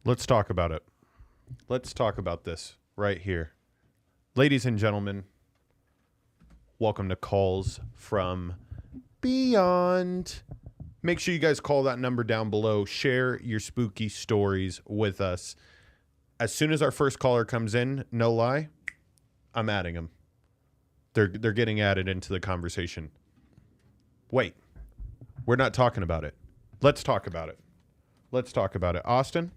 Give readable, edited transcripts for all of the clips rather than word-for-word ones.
Let's talk about it. Let's talk about this right here. Ladies and gentlemen, welcome to Calls from Beyond. Make sure you guys call that number down below. Share your spooky stories with us. As soon as our first caller comes in, no lie, I'm adding them. They're getting added into the conversation. Wait, we're not talking about it. Let's talk about it. Let's talk about it. Austin?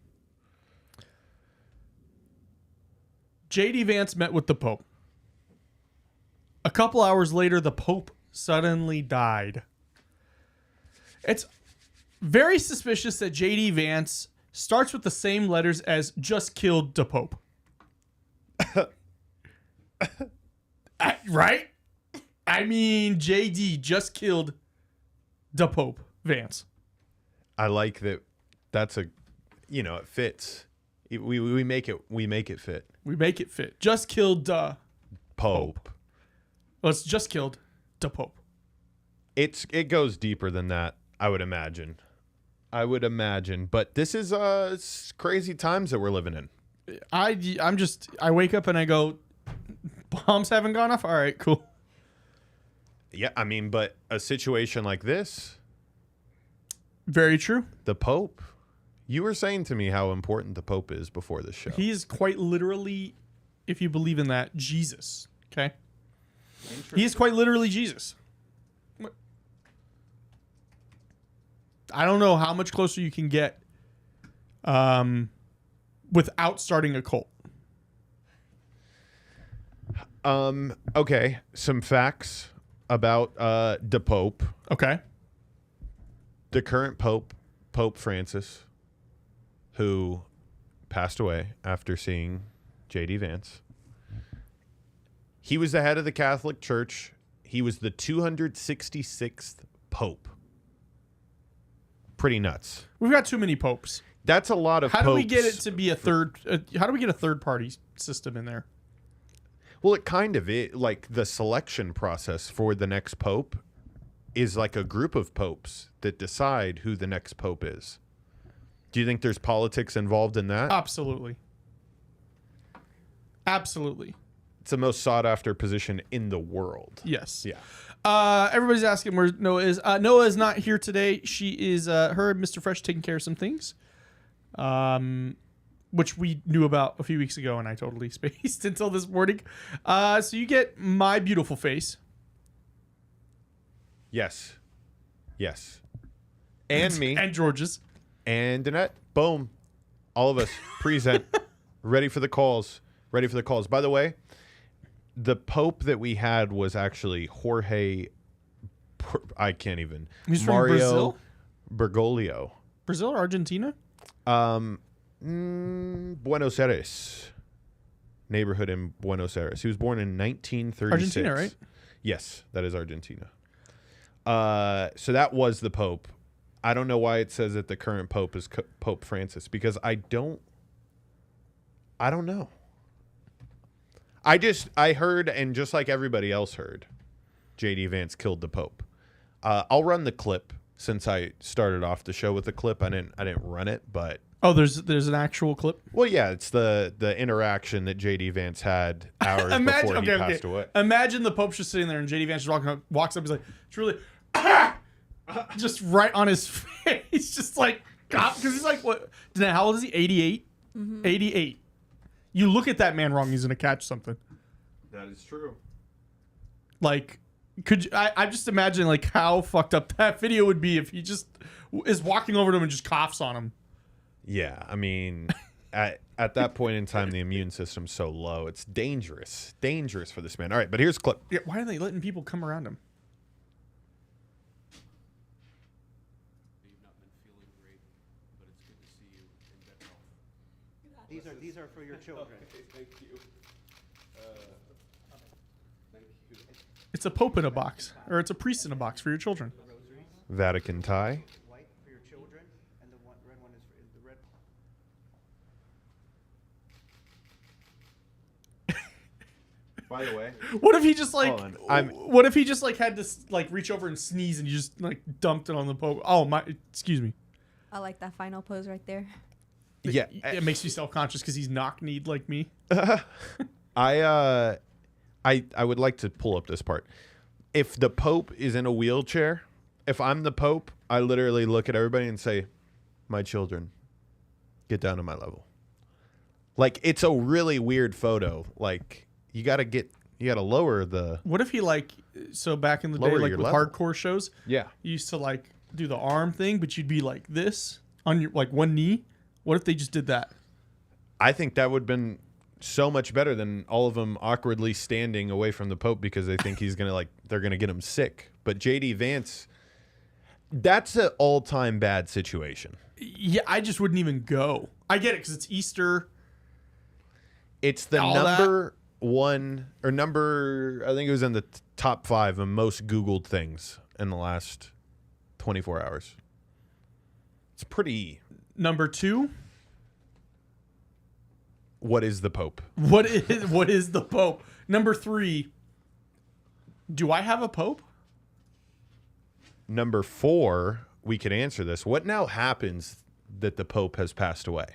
JD Vance met with the Pope. A couple hours later, the Pope suddenly died. It's very suspicious that JD Vance starts with the same letters as just killed the Pope. Right? I mean, JD just killed the Pope Vance. I like that. That's a, it fits. We make it fit. We make it fit. Just killed the Pope. Well, it's just killed the Pope. It goes deeper than that, I would imagine. But this is it's crazy times that we're living in. I wake up and I go, bombs haven't gone off? All right, cool. Yeah, I mean, but a situation like this. Very true. The Pope. You were saying to me how important the Pope is before this show. He is quite literally, if you believe in that, Jesus. Okay? He is quite literally Jesus. I don't know how much closer you can get without starting a cult. Okay, some facts about the Pope. Okay. The current Pope, Pope Francis, who passed away after seeing JD Vance. He was the head of the Catholic Church. He was the 266th Pope. Pretty nuts. We've got too many popes. That's a lot of popes. How do we get it to be a third? How do we get a third party system in there? Well, like the selection process for the next pope is like a group of popes that decide who the next pope is. Do you think there's politics involved in that? Absolutely. Absolutely. It's the most sought after position in the world. Yes. Yeah. Everybody's asking where Noah is. Noah is not here today. She is her and Mr. Fresh taking care of some things. Which we knew about a few weeks ago, and I totally spaced until this morning. So you get my beautiful face. Yes. Yes. And me. And George's. And Annette. Boom. All of us present. Ready for the calls. Ready for the calls. By the way, the Pope that we had was actually Jorge. I can't even. He's Mario from Brazil? Bergoglio. Brazil or Argentina? Buenos Aires. Neighborhood in Buenos Aires. He was born in 1936. Argentina, right? Yes, that is Argentina. So that was the Pope. I don't know why it says that the current Pope is Pope Francis, because I don't know. I heard, and just like everybody else heard, JD Vance killed the Pope. I'll run the clip since I started off the show with the clip. I didn't run it, but oh, there's an actual clip. Well, yeah, it's the interaction that JD Vance had hours before he passed away. Imagine the Pope's just sitting there and JD Vance just walks up. He's like, it's really just right on his face, just like because he's like, what? How old is he? 88. 88. You look at that man wrong, he's gonna catch something. That is true. Like, I just imagine like how fucked up that video would be if he just is walking over to him and just coughs on him. Yeah, I mean, at that point in time, the immune system's so low, it's dangerous for this man. All right, but here's a clip. Yeah, why are they letting people come around him? You've not been feeling great, but it's good to see you in better health. These are for your children. Okay, thank you. Thank you. It's a pope in a box, or it's a priest in a box for your children. Vatican tie. White for your children, and the red one is for the red. By the way, What if he just like? Hold on. What if he just like had to like reach over and sneeze and you just like dumped it on the pope? Oh my! Excuse me. I like that final pose right there. Yeah. It makes me self-conscious because he's knock-kneed like me. I would like to pull up this part. If the Pope is in a wheelchair, if I'm the Pope, I literally look at everybody and say, "My children, get down to my level." Like, it's a really weird photo. Like, you gotta lower the. What if he so back in the day, Lower like your with level. hardcore shows, Yeah. you used to like do the arm thing, but you'd be like this on your like one knee. What if they just did that? I think that would have been so much better than all of them awkwardly standing away from the Pope because they think he's gonna they're gonna get him sick. But JD Vance, that's an all-time bad situation. Yeah, I just wouldn't even go. I get it because it's Easter. It's the All number one or number. I think it was in the top 5 of most Googled things in the last 24 hours. It's pretty. Number 2. What is the Pope? What is the Pope? Number 3. Do I have a Pope? Number 4. We could answer this. What now happens that the Pope has passed away?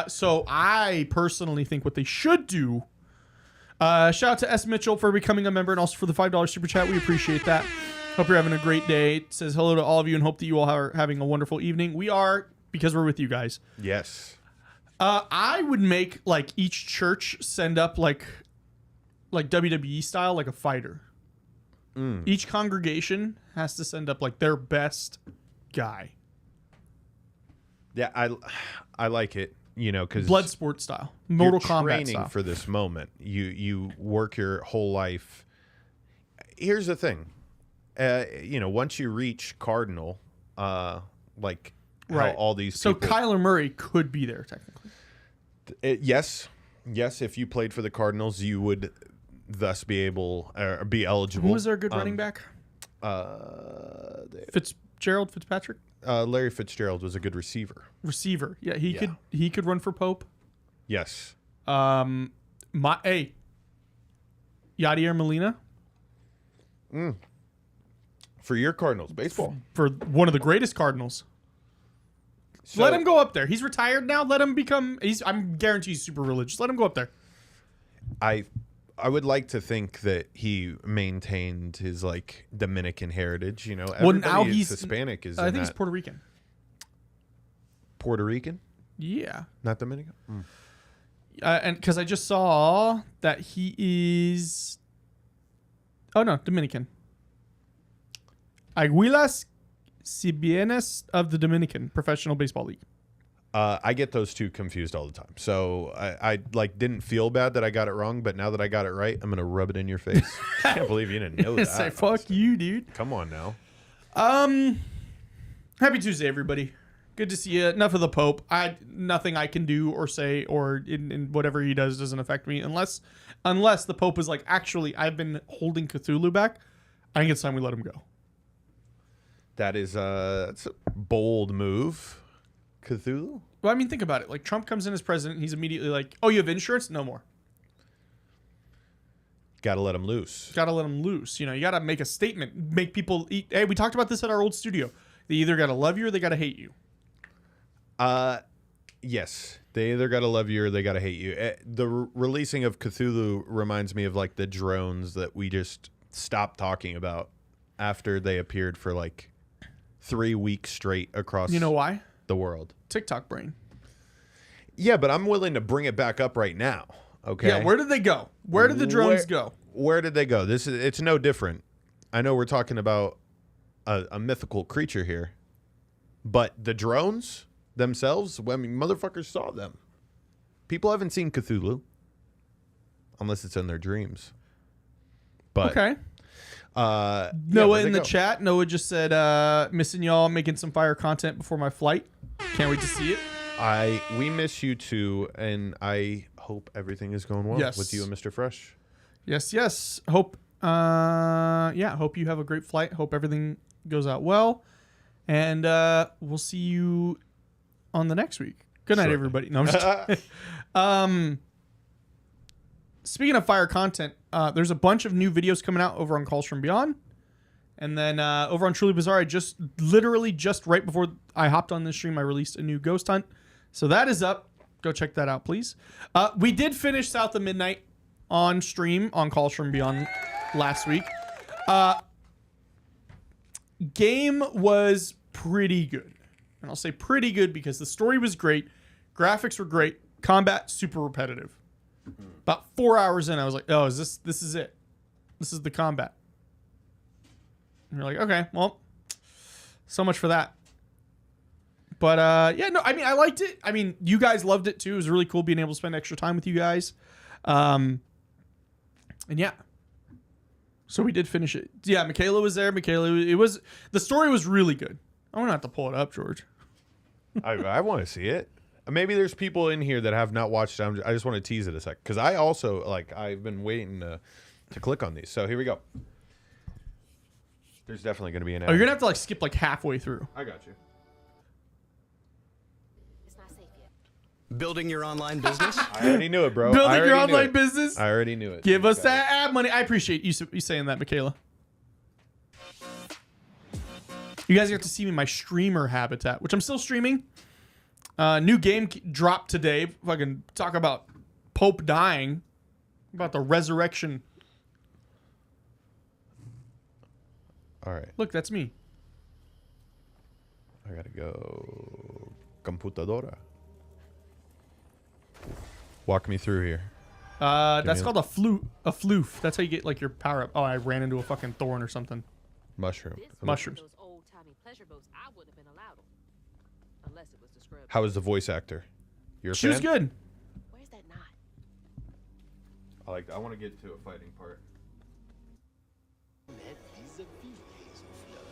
So I personally think what they should do. Shout out to S. Mitchell for becoming a member and also for the $5 super chat. We appreciate that. Hope you're having a great day. It says hello to all of you and hope that you all are having a wonderful evening. We are, because we're with you guys. Yes. I would make like each church send up like WWE style, like a fighter. Each congregation has to send up like their best guy. Yeah, I like it. You know, because Bloodsport style, Mortal you're Kombat training style. for this moment. You work your whole life. Here's the thing, once you reach Cardinal, like how all these So people, Kyler Murray could be there technically. yes, if you played for the Cardinals, you would thus be eligible. Who was their good running back? Fitzpatrick. Larry Fitzgerald was a good receiver. Receiver. Yeah, he could run for Pope. Yes. Yadier Molina For your Cardinals baseball. for one of the greatest Cardinals. So, Let him go up there. He's retired now. Let him become. I'm guaranteed he's super religious. Let him go up there. I would like to think that he maintained his like Dominican heritage. You know, Well, now everybody he's Hispanic. Is I in think he's that. Puerto Rican. Puerto Rican, Yeah, not Dominican. and because I just saw that he is. Oh no, Dominican. Aguilas Cibienes of the Dominican Professional Baseball League. I get those two confused all the time. So I like didn't feel bad that I got it wrong, but now that I got it right, I'm gonna rub it in your face. I can't believe you didn't know that. Say fuck you, dude. Come on now. Happy Tuesday, everybody. Good to see you. Enough of the Pope. Nothing I can do or say or in whatever he does doesn't affect me unless the Pope is like, actually, I've been holding Cthulhu back. I think it's time we let him go. That is that's a bold move. Cthulhu? Well, I mean, think about it. Like, Trump comes in as president. He's immediately like, oh, you have insurance? No more. Got to let him loose. Got to let him loose. You know, you got to make a statement. Make people eat. Hey, we talked about this at our old studio. They either got to love you or they got to hate you. Yes. They either got to love you or they got to hate you. The releasing of Cthulhu reminds me of like the drones that we just stopped talking about after they appeared for like 3 weeks straight across You know why? the world. TikTok brain. Yeah, but I'm willing to bring it back up right now. Okay. Yeah, where did they go? Where did the drones go? Where did they go? It's no different. I know we're talking about a mythical creature here, but the drones themselves, I mean, motherfuckers saw them. People haven't seen Cthulhu unless it's in their dreams. But Okay. Noah in the chat. Noah just said, missing y'all, making some fire content before my flight. Can't wait to see it. We miss you too, and I hope everything is going well with you and Mr. Fresh. Yes. Hope hope you have a great flight. Hope everything goes out well. And we'll see you on the next week. Good night, everybody. No, I'm just kidding. Speaking of fire content, there's a bunch of new videos coming out over on Calls From Beyond. And then over on Truly Bizarre, I just right before I hopped on this stream, I released a new ghost hunt. So that is up. Go check that out, please. We did finish South of Midnight on stream on Calls From Beyond last week. Game was pretty good. And I'll say pretty good because the story was great. Graphics were great. Combat, super repetitive. About 4 hours in, I was like, oh, this is it. This is the combat. And you're like, okay, well, so much for that. But yeah, no, I mean, I liked it. I mean, you guys loved it too. It was really cool being able to spend extra time with you guys. And yeah. So we did finish it. Yeah, Michaela was there. The story was really good. I'm going to have to pull it up, George. I want to see it. Maybe there's people in here that have not watched it. I just want to tease it a sec. Because I also, I've been waiting to click on these. So here we go. There's definitely going to be an ad. Oh, you're going to have to skip halfway through. I got you. It's not safe yet. Building your online business? I already knew it, bro. I Building already your knew online it. business? I already knew it. Give us that ad money. I appreciate you saying that, Michaela. You guys get to see me in my streamer habitat, which I'm still streaming. New game dropped today. Fucking talk about Pope dying. About the resurrection. All right. Look, that's me. I got to go. Computadora. Walk me through here. That's called a floof. That's how you get your power up. Oh, I ran into a fucking thorn or something. Mushroom. This was Mushrooms. one of those old-timey pleasure boats I would have been allowed on, unless it was the scrub. How was the voice actor? You're a She was fan? good. Where's that knot? I want to get to a fighting part.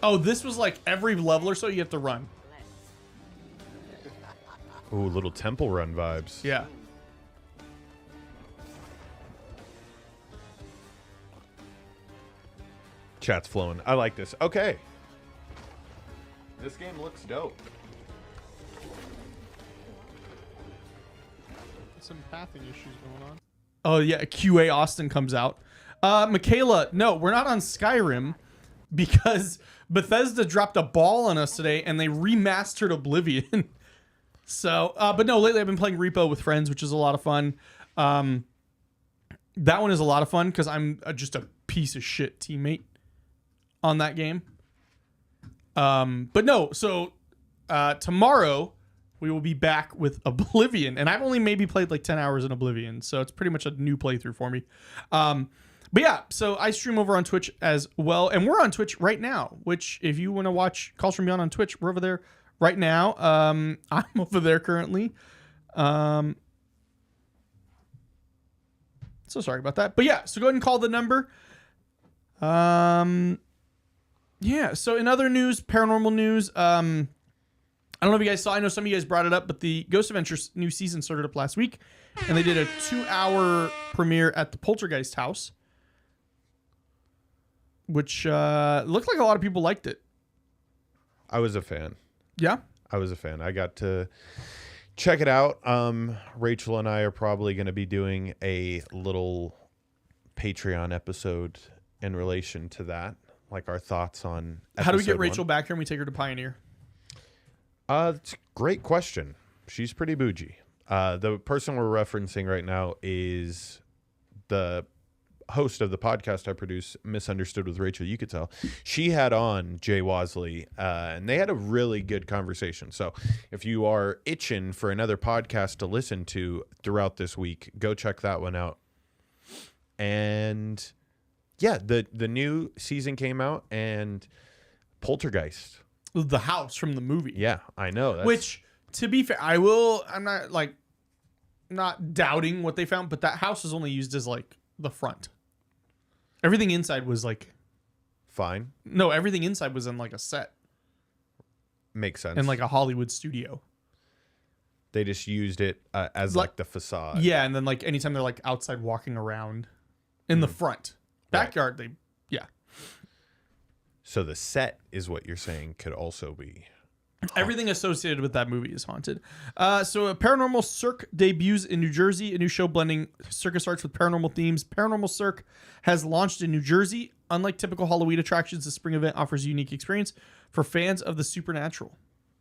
Oh, this was every level or so you have to run. Relax. Ooh, little temple run vibes. Yeah. Chat's flowing. I like this. Okay. This game looks dope. Some pathing issues going on. Oh yeah, QA Austin comes out. Michaela, no, we're not on Skyrim because Bethesda dropped a ball on us today and they remastered Oblivion. So, but no, lately I've been playing Repo with friends, which is a lot of fun. That one is a lot of fun because I'm just a piece of shit teammate on that game. But no, so tomorrow we will be back with Oblivion, and I've only maybe played 10 hours in Oblivion, so it's pretty much a new playthrough for me. But yeah, so I stream over on Twitch as well, and we're on Twitch right now, which if you want to watch Calls From Beyond on Twitch, we're over there right now. I'm over there currently. So sorry about that. But yeah, so go ahead and call the number. Yeah, so in other news, paranormal news, I don't know if you guys saw, I know some of you guys brought it up, but the Ghost Adventures new season started up last week, and they did a 2-hour premiere at the Poltergeist house, which looked like a lot of people liked it. I was a fan. Yeah? I was a fan. I got to check it out. Rachel and I are probably going to be doing a little Patreon episode in relation to that, our thoughts on How do we get episode Rachel one. back here and we take her to Pioneer? It's a great question. She's pretty bougie. The person we're referencing right now is the host of the podcast I produce, Misunderstood with Rachel. You could tell. She had on Jay Wasley, and they had a really good conversation. So if you are itching for another podcast to listen to throughout this week, go check that one out. And yeah, the new season came out, and Poltergeist. The house from the movie. Yeah, I know. Which, to be fair, I'm not not doubting what they found, but that house was only used as the front. Everything inside was fine. no, everything inside was in a set Makes sense. in a Hollywood studio. They just used it as the facade. Yeah, and then anytime they're outside walking around in the front backyard, yeah. So the set is what you're saying could also be. Everything associated with that movie is haunted. So a Paranormal Cirque debuts in New Jersey, a new show blending circus arts with paranormal themes. Paranormal Cirque has launched in New Jersey. Unlike typical Halloween attractions, the spring event offers a unique experience for fans of the supernatural.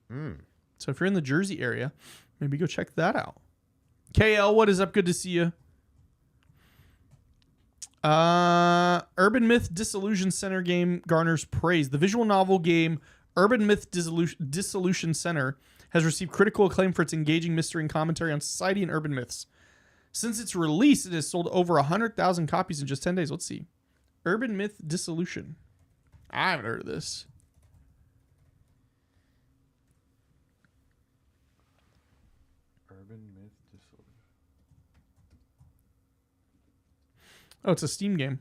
So if you're in the Jersey area, maybe go check that out. KL, what is up? Good to see you. Urban Myth Dissolution Center game garners praise. The visual novel game Urban Myth Dissolution Center has received critical acclaim for its engaging mystery and commentary on society and urban myths. Since its release, it has sold over 100,000 copies in just 10 days. Let's see. Urban Myth Dissolution. I haven't heard of this. Urban Myth Dissolution. Oh, it's a Steam game.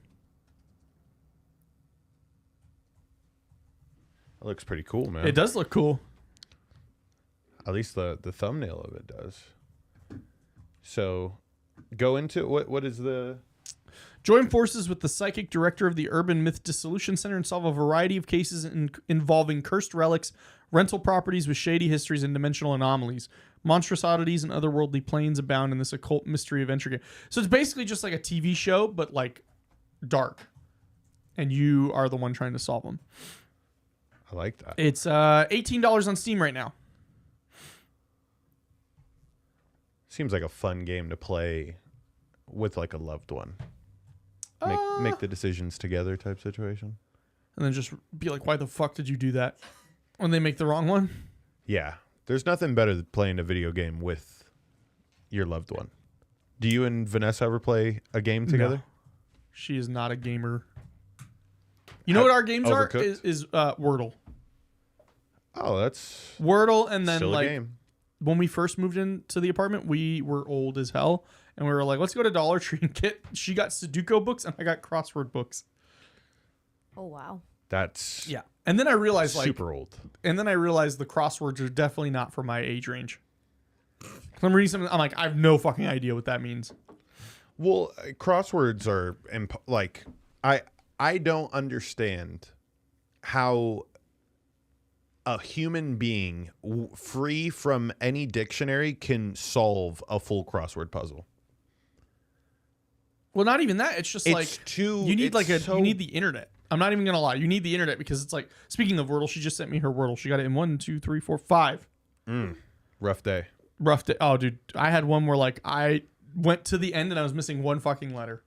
It looks pretty cool, man. It does look cool. At least the thumbnail of it does. So, go into what is the... Join forces with the psychic director of the Urban Myth Dissolution Center and solve a variety of cases involving cursed relics, rental properties with shady histories, and dimensional anomalies. Monstrous oddities and otherworldly planes abound in this occult mystery adventure game. So it's basically just like a TV show, but like dark. And you are the one trying to solve them. I like that. It's $18 on Steam right now. Seems like a fun game to play with like a loved one. Make the decisions together type situation. And then just be like, why the fuck did you do that? When they make the wrong one? Yeah. There's nothing better than playing a video game with your loved one. Do you and Vanessa ever play a game together? No. She is not a gamer. You know what our games are? Overcooked? Is Wordle. Oh, that's Wordle, and then still a like game. when we first moved into the apartment, we were old as hell, and we were like, let's go to Dollar Tree and get. She got Sudoku books, and I got crossword books. Oh, wow. That's Yeah, and then I realized super old. and then I realized the crosswords are definitely not for my age range. I'm reading something. I'm like, I have no fucking idea what that means. Well, crosswords are like I don't understand how a human being free from any dictionary can solve a full crossword puzzle. Well, not even that. It's just It's like too- you need it's you need the internet. I'm not even gonna lie. You need the internet because it's like, speaking of Wordle, she just sent me her Wordle. She got it in 1, 2, 3, 4, 5. Rough day. Rough day. Oh, dude, I had one where like I went to the end and I was missing one fucking letter.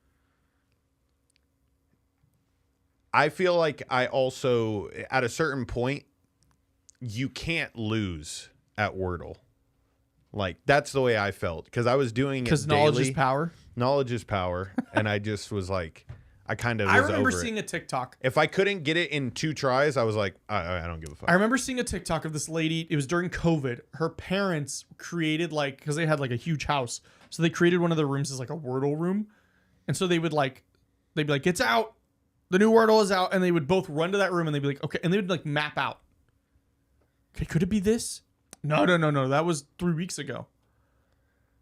I feel like I also, at a certain point, you can't lose at Wordle. Like, that's the way I felt. Because I was doing it Because knowledge is daily. power. Knowledge is power. And I just was like, I kind of I was remember over seeing it. a TikTok. If I couldn't get it in 2 tries, I was like, I don't give a fuck. I remember seeing a TikTok of this lady. It was during COVID. Her parents created like, because they had like a huge house. So they created one of the rooms as like a Wordle room. And so they'd be like, it's out. The new Wordle is out. And they would both run to that room and they'd be like, okay. And they would like map out. Okay, could it be this? No. That was 3 weeks ago.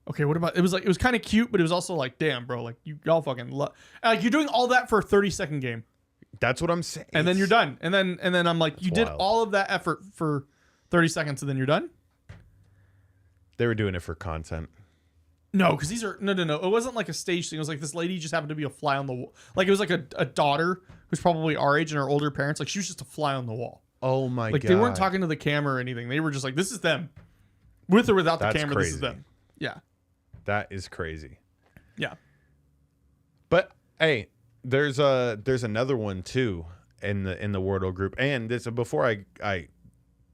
Okay, what about, it was kind of cute, but it was also like, damn, bro, like y'all fucking love, like you're doing all that for a 30-second game. That's what I'm saying. And then you're done. And then I'm like, you did wild. all of that effort for 30 seconds and then you're done? They were doing it for content. No, because these are no. It wasn't like a stage thing. It was like this lady just happened to be a fly on the wall. Like it was like a daughter who's probably our age and her older parents. Like she was just a fly on the wall. Oh my god. Like they weren't talking to the camera or anything. They were just like, this is them. With or without the That's camera, this is crazy. them. Yeah. That is crazy. Yeah. But hey, there's another one too in the Wordle group. And this, before I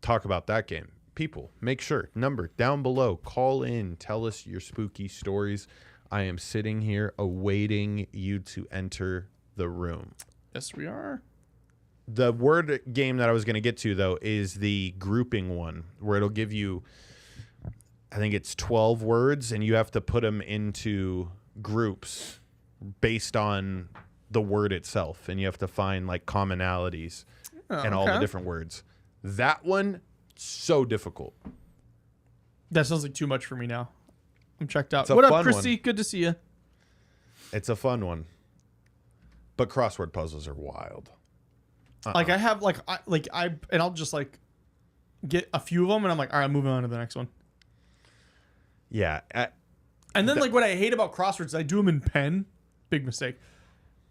talk about that game, people, make sure number down below, call in, tell us your spooky stories. I am sitting here awaiting you to enter the room. Yes, we are. The word game that I was going to get to though is the grouping one, where it'll give you, I think it's 12 words, and you have to put them into groups based on the word itself, and you have to find like commonalities and all the okay. different words. That one, so difficult. That sounds like too much for me now. I'm checked out. It's a What up, fun Christy? one. Good to see you. It's a fun one, but crossword puzzles are wild. Like I have and I'll just like get a few of them and I'm like, all right, I'm moving on to the next one. Yeah, And then like what I hate about crosswords, I do them in pen. Big mistake.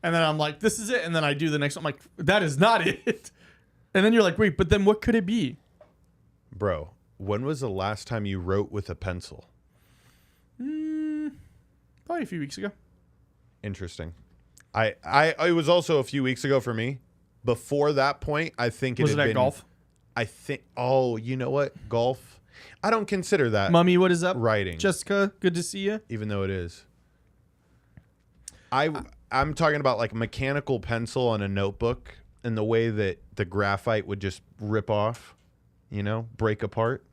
And then I'm like, this is it. And then I do the next one. I'm like, that is not it. And then you're like, wait, but then what could it be? bro. When was the last time you wrote with a pencil? Probably a few weeks ago. Interesting. It was also a few weeks ago for me. Before that point, I think Was it at been golf? I think. Oh, you know what? Golf. I don't consider that Mummy, what is up? writing. Jessica, good to see you. Even though it is. I'm talking about like mechanical pencil on a notebook and the way that the graphite would just rip off, break apart.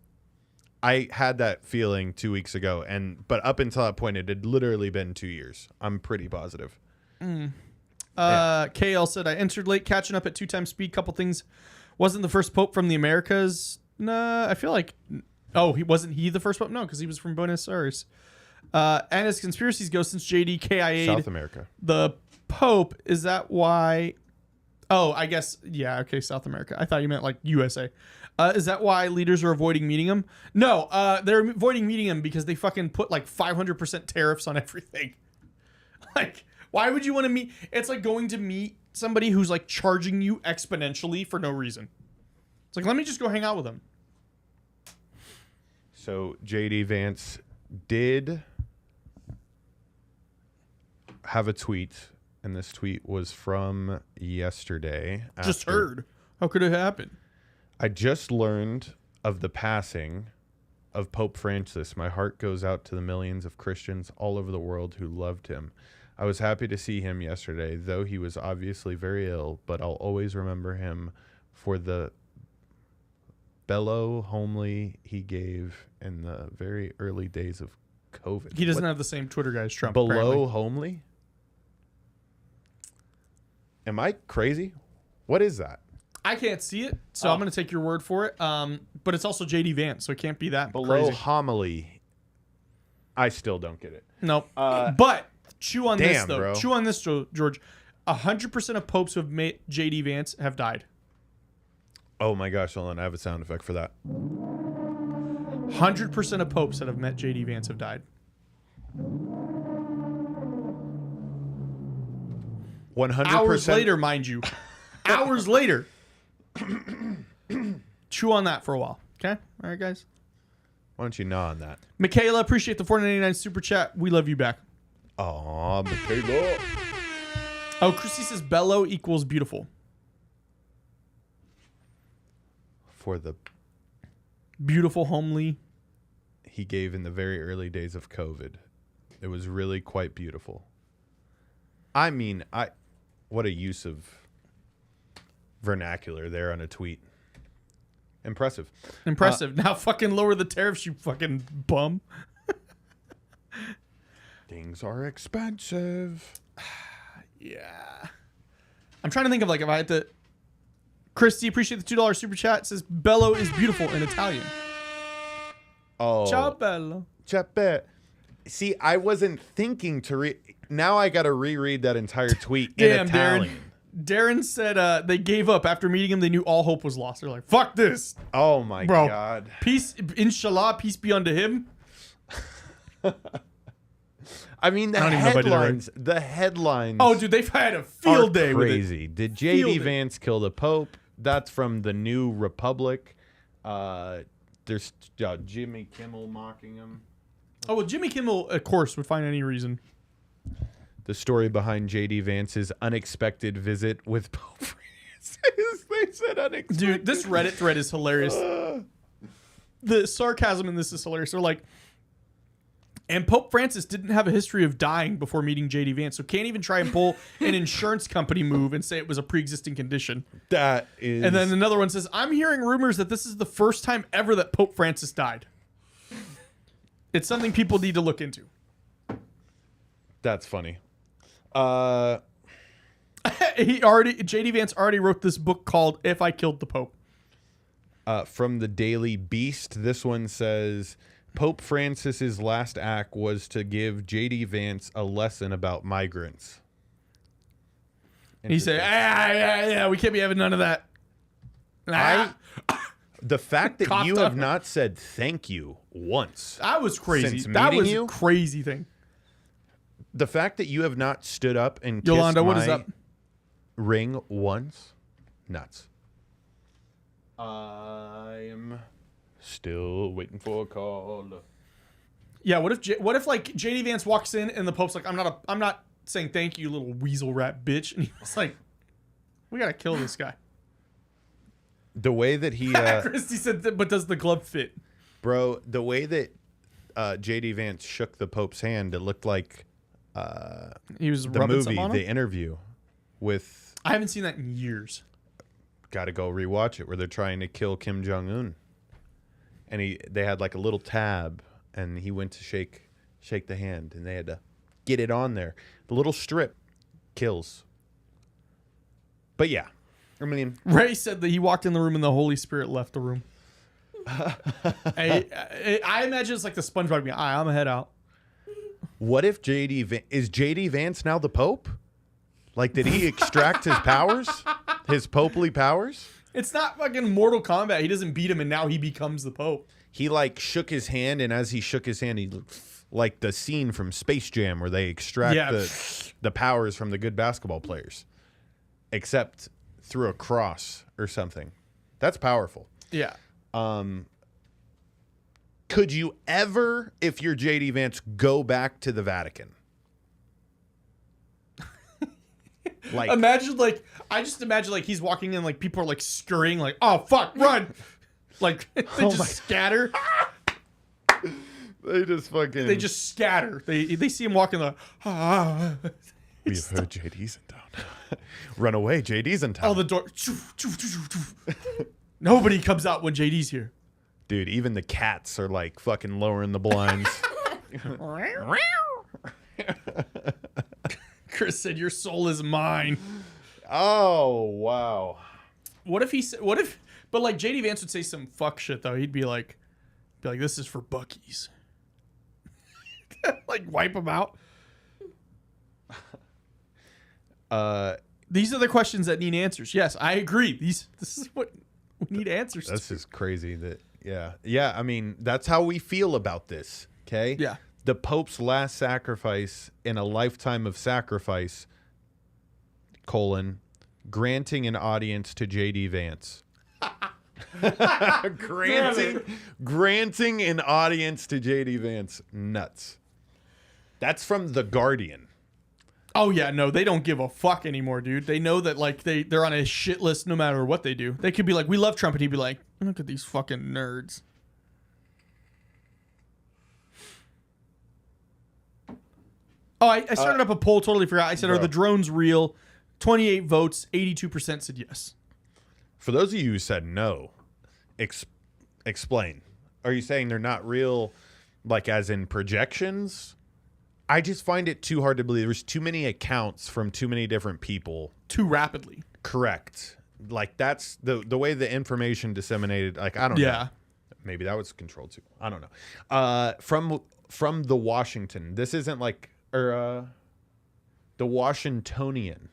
I had that feeling 2 weeks ago, but up until that point, it had literally been 2 years. I'm pretty positive. KL said, I entered late, catching up at 2 times speed. Couple things. Wasn't the first Pope from the Americas? Nah, I feel like... Oh, wasn't he the first Pope? No, because he was from Buenos Aires. And his conspiracies go since JD KIA'd South America. the Pope. Is that why... Oh, I guess... Yeah, okay, South America. I thought you meant like USA. Is that why leaders are avoiding meeting him? No, they're avoiding meeting him because they fucking put like 500% tariffs on everything. Like... Why would you want to meet? It's like going to meet somebody who's like charging you exponentially for no reason. It's like, let me just go hang out with them. So JD Vance did have a tweet, and this tweet was from yesterday. Just heard. How could it happen? I just learned of the passing of Pope Francis. My heart goes out to the millions of Christians all over the world who loved him. I was happy to see him yesterday, though he was obviously very ill, but I'll always remember him for the bellow homily he gave in the very early days of COVID. He doesn't have the same Twitter guy as Trump. Below apparently. homely? Am I crazy? What is that? I can't see it, so I'm going to take your word for it. But it's also JD Vance, so it can't be that Below crazy. homily. I still don't get it. Nope. But chew on this, damn, though. bro. Chew on this, George. 100% of popes who have met JD Vance have died. Oh my gosh, hold on. I have a sound effect for that. 100% of popes that have met JD Vance have died. 100%. Hours later, mind you. Hours later. Chew on that for a while. Okay? All right, guys. Why don't you gnaw on that? Michaela, appreciate the $4.99 super chat. We love you back. Aw, Michaela. Oh, Christy says bellow equals beautiful. For the Beautiful, homely. he gave in the very early days of COVID. It was really quite beautiful. I mean, what a use of vernacular there on a tweet. Impressive. Impressive. Now fucking lower the tariffs, you fucking bum. Things are expensive. Yeah. I'm trying to think of like if I had to... Christy, appreciate the $2 super chat. It says bellow is beautiful in Italian. Oh. Ciao, bello. Ciao. See, I wasn't thinking to read. Now I got to reread that entire tweet in Damn, Italian. Darren said they gave up after meeting him. They knew all hope was lost. They're like, fuck this. Oh my Bro. God. Peace, inshallah, peace be unto him. I mean, the I don't even know if I did it right. headlines. Oh, dude, they've had a field day with it. Crazy. Did Field JD it. Vance kill the Pope? That's from the New Republic. There's Jimmy Kimmel mocking him. Oh, well, Jimmy Kimmel, of course, would find any reason. The story behind JD Vance's unexpected visit with Pope Francis. They said unexpected. Dude, this Reddit thread is hilarious. The sarcasm in this is hilarious. They're like, and Pope Francis didn't have a history of dying before meeting JD Vance, so can't even try and pull an insurance company move and say it was a pre-existing condition. That is. And then another one says, I'm hearing rumors that this is the first time ever that Pope Francis died. It's something people need to look into. That's funny. JD Vance already wrote this book called If I Killed the Pope. From the Daily Beast, this one says Pope Francis's last act was to give JD Vance a lesson about migrants. He said, yeah, we can't be having none of that. The fact that Coughed you up. have not said thank you once. That was crazy. Since That meeting was you? a crazy thing. The fact that you have not stood up and Yolanda, kissed what my is up? ring once, nuts. I am still waiting for a call. Yeah, what if like JD Vance walks in and the Pope's like, I'm not saying thank you, little weasel rat bitch, and he was like, we gotta kill this guy. The way that he, Christy said, but does the glove fit? bro, the way that JD Vance shook the Pope's hand, it looked like He was the rubbing movie, something on him? The Interview, with. I haven't seen that in years. Got to go rewatch it, where they're trying to kill Kim Jong Un, and they had like a little tab, and he went to shake the hand, and they had to get it on there. The little strip kills. But yeah, I mean, Ray said that he walked in the room and the Holy Spirit left the room. I imagine it's like the SpongeBob being, I'm gonna head out. what if is JD Vance now the Pope? Like, did he extract his powers, his popely powers? It's not fucking Mortal Kombat. He doesn't beat him and now he becomes the Pope. He like shook his hand, and as he shook his hand, he like the scene from Space Jam where they extract the powers from the good basketball players, except through a cross or something. That's powerful. Yeah. Could you ever, if you're JD Vance, go back to the Vatican? Like, I just imagine like he's walking in, like people are like scurrying, like, oh fuck, run. Like they just scatter. they just fucking. They just scatter. They see him walking like, We've heard JD's in town. Run away, JD's in town. oh, the door. Nobody comes out when JD's here. Dude, even the cats are like fucking lowering the blinds. Chris said, "Your soul is mine." Oh, wow. What if? But like JD Vance would say some fuck shit though. He'd be like, "This is for Bucky's." Like wipe him out. These are the questions that need answers. Yes, I agree. This is what we need answers This to. is crazy. Yeah. I mean, that's how we feel about this. Okay. Yeah. The Pope's last sacrifice in a lifetime of sacrifice, granting an audience to JD Vance. granting an audience to JD Vance. Nuts. That's from The Guardian. Oh yeah, no, they don't give a fuck anymore, dude. They know that like they're on a shit list no matter what they do. They could be like, we love Trump, and he'd be like, look at these fucking nerds. Oh, I started up a poll, totally forgot. I said, are the drones real? 28 votes, 82% said yes. For those of you who said no, explain. Are you saying they're not real, like as in projections? I just find it too hard to believe. There's too many accounts from too many different people. Too rapidly. Correct. Like that's the way the information disseminated. Like I don't know. Yeah. Maybe that was controlled too. I don't know. From the Washington. This isn't like the Washingtonian.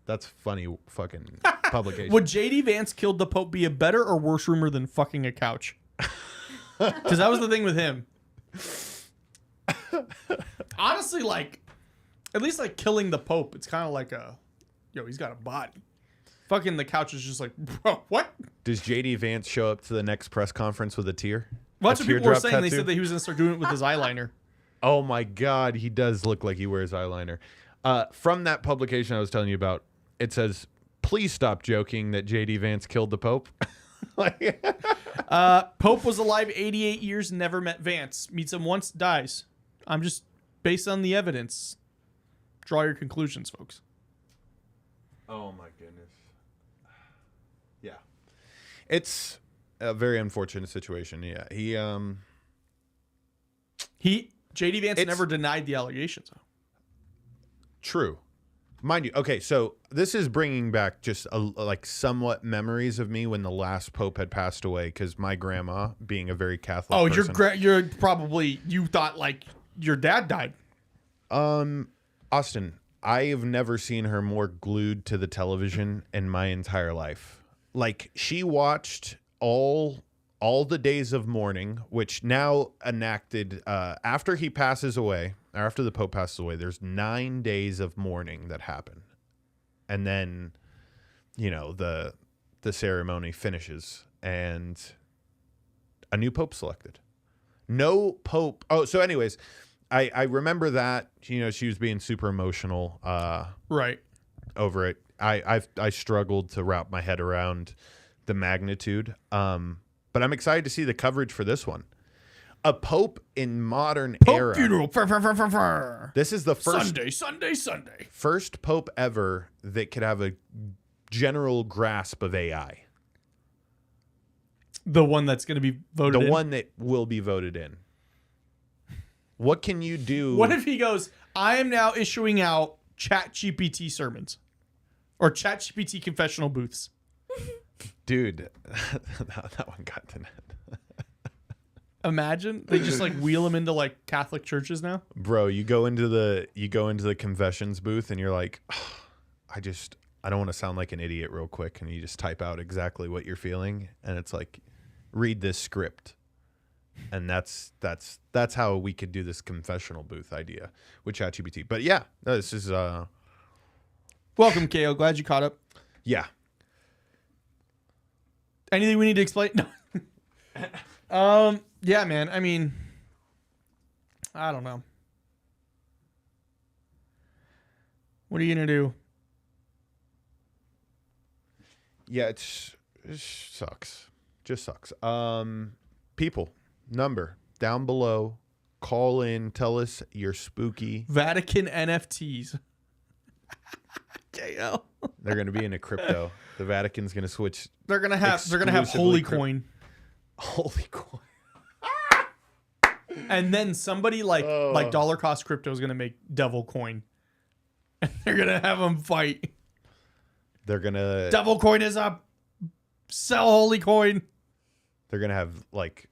That's funny fucking publication. Would JD Vance killed the Pope be a better or worse rumor than fucking a couch? Because that was the thing with him. Honestly, like, at least like killing the Pope, it's kind of like he's got a body. Fucking the couch is just like, bro, what? Does JD Vance show up to the next press conference with a tear? Lots of people were saying tattoo? they said that he was going to start doing it with his eyeliner. Oh my God, he does look like he wears eyeliner. From that publication I was telling you about, it says, please stop joking that JD Vance killed the Pope. Pope was alive 88 years, never met Vance. Meets him once, dies. I'm just, based on the evidence, draw your conclusions, folks. Oh my goodness. Yeah. It's a very unfortunate situation. Yeah. JD Vance never denied the allegations, though. True. Mind you, okay, so this is bringing back just like somewhat memories of me when the last Pope had passed away, because my grandma, being a very Catholic person. You're probably, you thought like your dad died. Austin, I have never seen her more glued to the television in my entire life. Like, she watched all the days of mourning, which now enacted after he passes away. After the Pope passes away, there's 9 days of mourning that happen. And then, the ceremony finishes. And A new pope selected. No pope. Oh, so anyways, I remember that, she was being super emotional Right. over it. I struggled to wrap my head around the magnitude. But I'm excited to see the coverage for this one. A pope in modern era. Funeral. This is the first Sunday. first pope ever that could have a general grasp of AI. The one that's going to be voted The in. one that will be voted in. What can you do? What if he goes, I am now issuing out ChatGPT sermons or ChatGPT confessional booths? Dude, that one got to net. Imagine they just like wheel them into like Catholic churches now. Bro, you go into the confessions booth and you're like, oh, I don't want to sound like an idiot real quick, and you just type out exactly what you're feeling, and it's like, read this script. And that's how we could do this confessional booth idea with ChatGPT. But yeah, this is Welcome, KO. Glad you caught up. yeah. Anything we need to explain? No. Yeah, man. I mean, I don't know. What are you gonna do? Yeah, it sucks. Just sucks. People, number down below. Call in. Tell us your spooky. Vatican NFTs. KO. They're going to be in a crypto. The Vatican's going to switch. They're gonna have Exclusively Holy Coin, Holy coin. and then somebody like dollar cost crypto is gonna make Devil Coin, and they're gonna have them fight. They're going to. Devil Coin is up. Sell Holy Coin. They're going to have like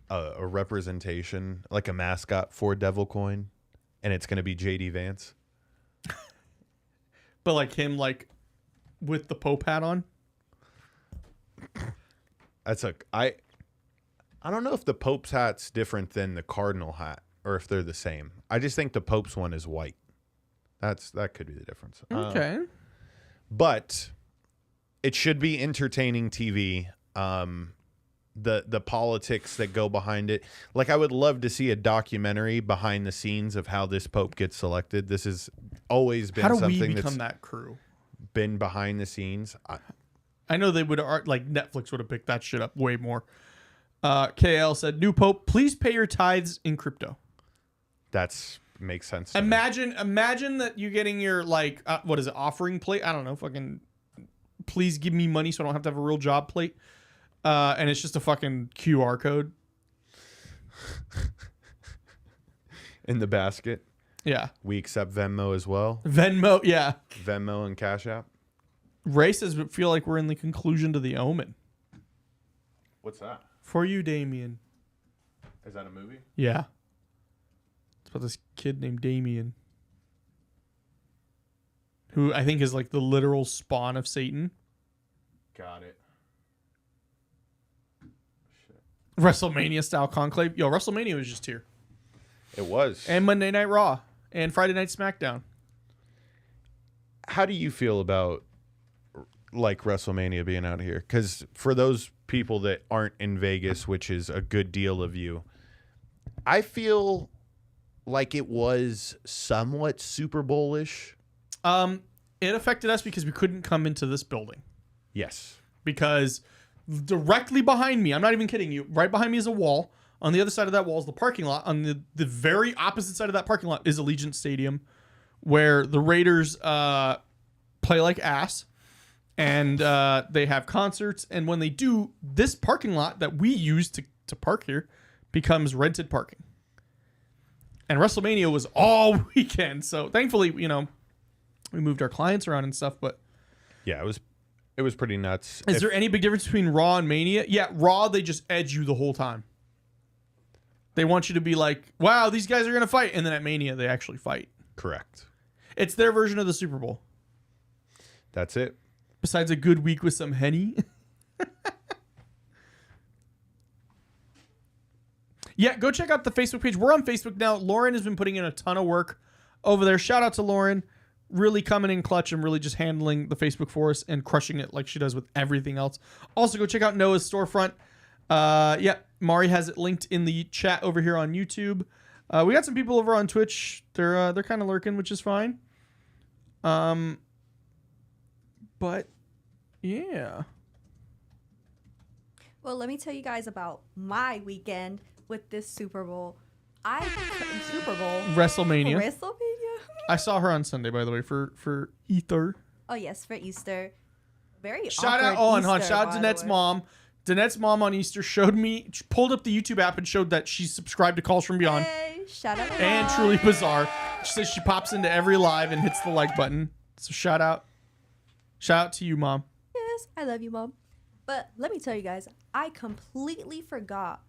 a representation, like a mascot for Devil Coin, and it's going to be JD Vance. But like him, like with the Pope hat on. That's I don't know if the Pope's hat's different than the Cardinal hat, or if they're the same. I just think the Pope's one is white. That could be the difference. Okay. But it should be entertaining TV. The politics that go behind it. Like, I would love to see a documentary behind the scenes of how this Pope gets selected. This has always been How do something we that's become that crew? been behind the scenes. I know they would like Netflix would have picked that shit up way more. KL said, "New Pope, please pay your tithes in crypto." Makes sense. to me. Imagine that you're getting your like what is it, offering plate? I don't know, fucking please give me money so I don't have to have a real job plate. And it's just a fucking QR code. In the basket. Yeah. We accept Venmo as well. Venmo, yeah. Venmo and Cash App. Ray says, "But feel like we're in the conclusion to The Omen." What's that? For you, Damien. Is that a movie? Yeah. It's about this kid named Damien, who I think is like the literal spawn of Satan. Got it. WrestleMania style conclave. Yo, WrestleMania was just here. It was. And Monday Night Raw. And Friday Night SmackDown. How do you feel about like WrestleMania being out here? Because for those people that aren't in Vegas, which is a good deal of you, I feel like it was somewhat Super Bowl-ish. It affected us because we couldn't come into this building. Yes. Because directly behind me, I'm not even kidding you, right behind me is a wall. On the other side of that wall is the parking lot. On the very opposite side of that parking lot is Allegiant Stadium, where the Raiders play like ass. And they have concerts. And when they do, this parking lot that we use to park here becomes rented parking. And WrestleMania was all weekend. So thankfully, we moved our clients around and stuff. But Yeah, it was pretty nuts. is there any big difference between Raw and Mania? Yeah, Raw, they just edge you the whole time. They want you to be like, wow, these guys are going to fight. And then at Mania, they actually fight. Correct. It's their version of the Super Bowl. That's it. Besides a good week with some Henny. Yeah, go check out the Facebook page. We're on Facebook now. Lauren has been putting in a ton of work over there. Shout out to Lauren. Really coming in clutch and really just handling the Facebook for us and crushing it like she does with everything else. Also, go check out Noah's storefront. Yeah, Mari has it linked in the chat over here on YouTube. We got some people over on Twitch. They're kind of lurking, which is fine. But yeah. Well, let me tell you guys about my weekend with this Super Bowl. WrestleMania. WrestleMania. I saw her on Sunday, by the way, for Ether. Oh yes, for Easter. Very Shout out, awkward hon. Easter, Shout out by to the Danette's way. mom. Danette's mom on Easter pulled up the YouTube app and showed that she's subscribed to Calls From Beyond. Hey, shout out. And Mom. Truly Bizarre. She says she pops into every live and hits the like button. So shout out. Shout out to you, mom. Yes, I love you, Mom. But let me tell you guys, I completely forgot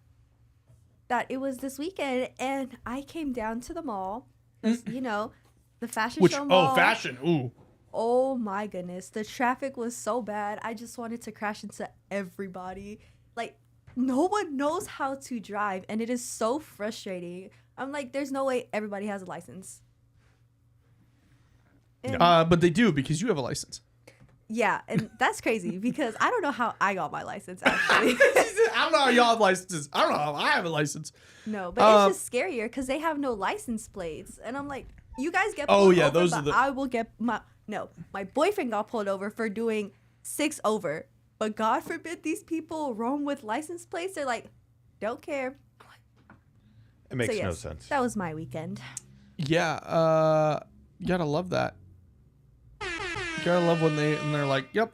that it was this weekend, and I came down to the mall. You know, the fashion show mall. Oh, fashion. Ooh. Oh my goodness, the traffic was so bad. I just wanted to crash into everybody. Like, no one knows how to drive, and it is so frustrating. I'm like, there's no way everybody has a license. And But they do, because you have a license. yeah, and that's crazy because I don't know how I got my license actually. I don't know how y'all have licenses. I don't know how I have a license. No, but it's just scarier because they have no license plates, and I'm like, you guys get pulled over, those but are the. I will get my boyfriend got pulled over for doing 6 over, but God forbid these people roam with license plates. They're like, don't care. It makes So, yes, no sense. That was my weekend. Yeah, you gotta love that. You gotta love when they're like, yep,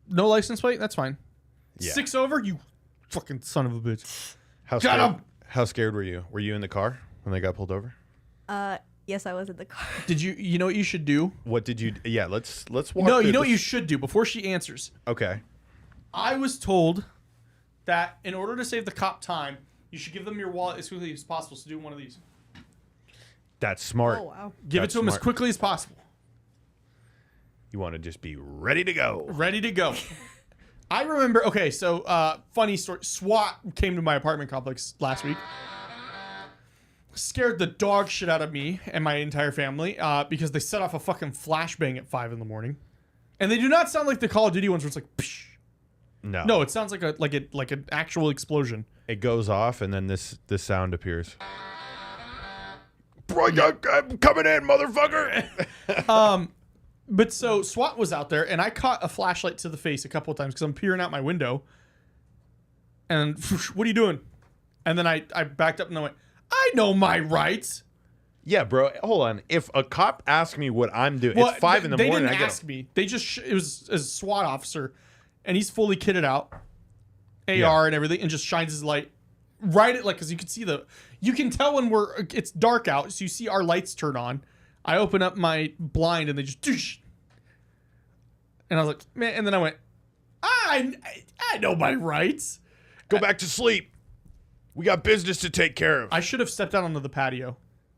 no license plate, that's fine. Yeah. 6 over, you fucking son of a bitch. How Shut scared, up. how scared were you? Were you in the car when they got pulled over? Yes, I was in the car. Did you know what you should do? What did you? Yeah, let's walk. No, through you know what this. you should do before she answers. Okay. I was told that in order to save the cop time, you should give them your wallet as quickly as possible. So do one of these. That's smart. Oh wow. Give That's it to them as smart. quickly as possible. You want to just be ready to go. Ready to go. I remember, okay, so funny story. SWAT came to my apartment complex last week. Scared the dog shit out of me and my entire family because they set off a fucking flashbang at 5 in the morning. And they do not sound like the Call of Duty ones where it's like, psh. No. No, it sounds like an actual explosion. It goes off and then this sound appears. Bro, I'm coming in, motherfucker. But so SWAT was out there, and I caught a flashlight to the face a couple of times because I'm peering out my window. And what are you doing? And then I backed up and I went, I know my rights. Yeah, bro. Hold on. If a cop asks me what I'm doing, Well, it's 5 in the they morning. didn't ask me. They just it was a SWAT officer, and he's fully kitted out, AR and everything, and just shines his light right at because you can see you can tell when it's dark out, so you see our lights turn on. I open up my blind and they just doosh. And I was like, man, and then I went, I know my rights. Go back to sleep. We got business to take care of. I should have stepped out onto the patio.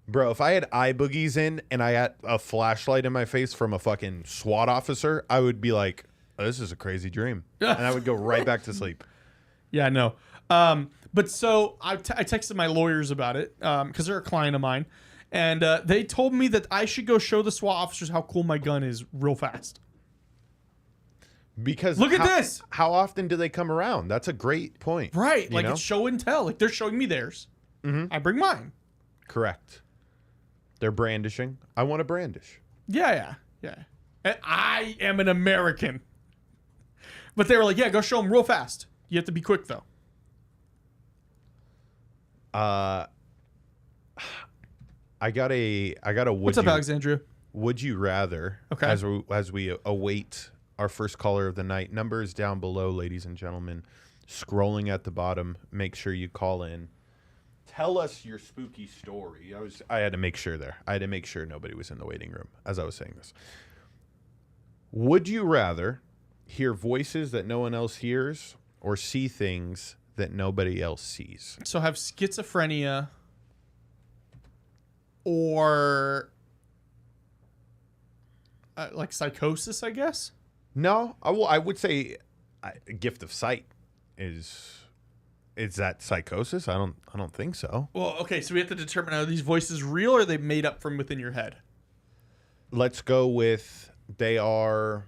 Bro, if I had eye boogies in and I had a flashlight in my face from a fucking SWAT officer, I would be like, oh, this is a crazy dream. And I would go right back to sleep. Yeah, no. But so I texted my lawyers about it because they're a client of mine. And they told me that I should go show the SWAT officers how cool my gun is real fast. Because Look at this. How often do they come around? That's a great point. Right. You Like know? it's show and tell. Like they're showing me theirs. I bring mine. Correct. They're brandishing. I want to brandish. Yeah. And I am an American. But they were like, yeah, go show them real fast. You have to be quick, though. I got a What's up, Alexandria? Would you rather? Okay. As we await our first caller of the night, number is down below, ladies and gentlemen. Scrolling at the bottom. Make sure you call in. Tell us your spooky story. I had to make sure there. I had to make sure nobody was in the waiting room as I was saying this. Would you rather hear voices that no one else hears or see things that nobody else sees? So have schizophrenia or like psychosis, I guess? No, I would say a gift of sight is that psychosis? I don't think so. Well, okay, so we have to determine, are these voices real or are they made up from within your head? Let's go with they are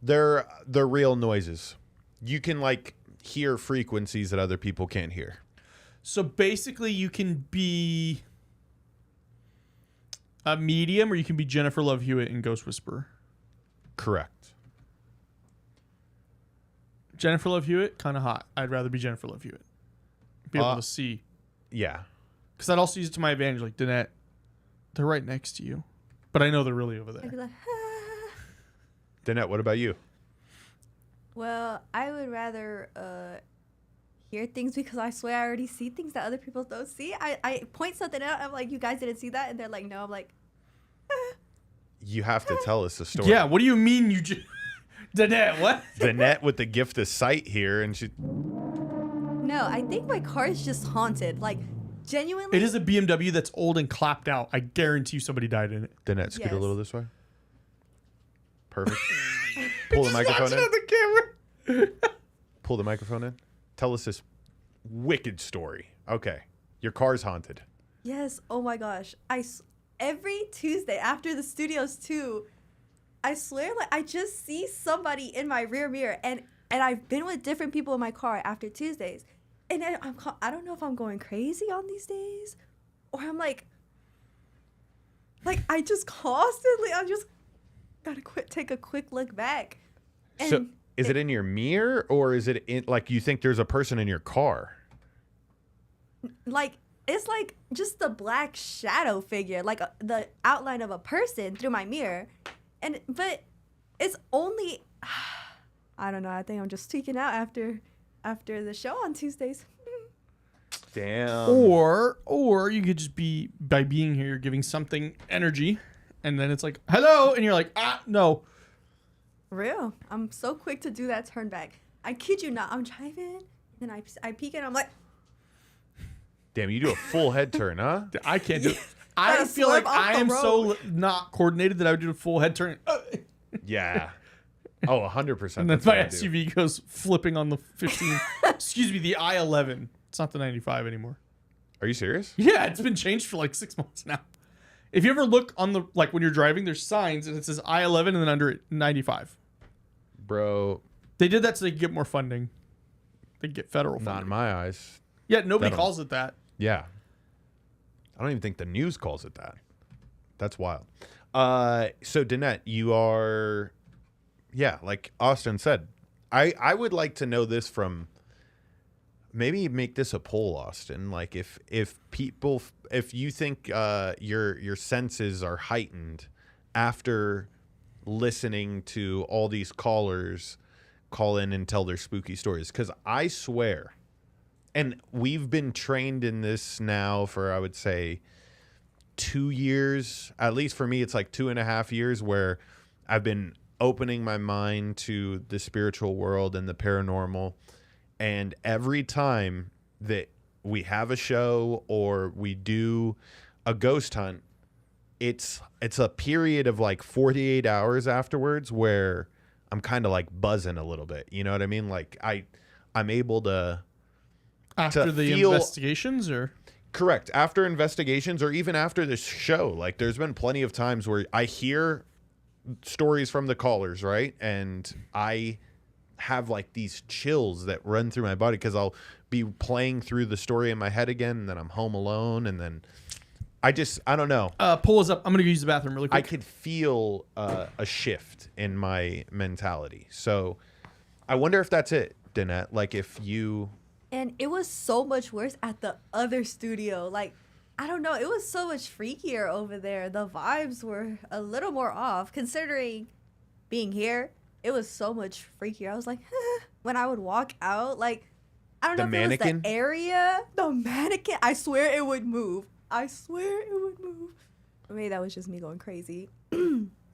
They're real noises. You can like hear frequencies that other people can't hear. So basically, you can be a medium, or you can be Jennifer Love Hewitt in Ghost Whisperer. Correct. Jennifer Love Hewitt, kind of hot. I'd rather be Jennifer Love Hewitt. Be able to see. Yeah. Because I'd also use it to my advantage. Like, Danette, they're right next to you. But I know they're really over I'd there. be like, Danette, what about you? well, I would rather hear things because I swear I already see things that other people don't see. I point something out. I'm like, you guys didn't see that? And they're like, no. I'm like, You have to tell us the story. Yeah, what do you mean you just... Danette, what? Danette with the gift of sight here, and she... no, I think my car is just haunted. Like, genuinely. It is a BMW that's old and clapped out. I guarantee you somebody died in it. Danette, scoot a Yes. little this way. Perfect. Pull the microphone in. the camera. Pull the microphone in. Tell us this wicked story. Okay. Your car's haunted. Yes. Oh my gosh. Every Tuesday after the studios too, I swear, like I just see somebody in my rear mirror, and I've been with different people in my car after Tuesdays, and then I don't know if I'm going crazy on these days, or I'm like I just constantly I just gotta take a quick look back. And So is it in your mirror, or is it in like you think there's a person in your car? like it's like just the black shadow figure, like the outline of a person through my mirror, but it's only I don't know. I think I'm just tweaking out after the show on Tuesdays. Damn. Or you could just be, by being here, you're giving something energy, and then it's like, hello, and you're like, no. Real. I'm so quick to do that turn back. I kid you not. I'm driving, and then I peek and I'm like, Damn, you do a full head turn, huh? I can't do it. I Gotta feel like swerve off I the am so road. not coordinated that I would do a full head turn. Yeah. Oh, 100%. And then that's my what I do. SUV goes flipping on the 15. Excuse me, the I-11. It's not the 95 anymore. Are you serious? Yeah, it's been changed for like 6 months now. If you ever look on the, like when you're driving, there's signs and it says I-11 and then under it, 95. Bro, They did that so they could get more funding. They could get federal not funding. in my eyes. Yeah, nobody That'll- calls it that. Yeah. I don't even think the news calls it that. That's wild. So Danette, you are, yeah, like Austin said, I would like to know this from, maybe make this a poll, Austin. Like if people, if you think your senses are heightened after listening to all these callers call in and tell their spooky stories, because I swear, and we've been trained in this now for, I would say, 2 years. At least for me, it's like 2.5 years where I've been opening my mind to the spiritual world and the paranormal. And every time that we have a show or we do a ghost hunt, it's a period of like 48 hours afterwards where I'm kind of like buzzing a little bit. You know what I mean? Like I'm able to... After the feel- investigations, or Correct. After investigations or even after this show, like there's been plenty of times where I hear stories from the callers, right? And I have like these chills that run through my body because I'll be playing through the story in my head again, and then I'm home alone, and then I don't know. pull us up. I'm gonna go use the bathroom really I quick. could feel a shift in my mentality. So I wonder if that's it, Danette. Like if you... and it was so much worse at the other studio. Like, I don't know. It was so much freakier over there. The vibes were a little more off considering being here. It was so much freakier. I was like, when I would walk out, like, I don't The know if it was mannequin? the area. The mannequin. I swear it would move. I swear it would move. Maybe that was just me going crazy.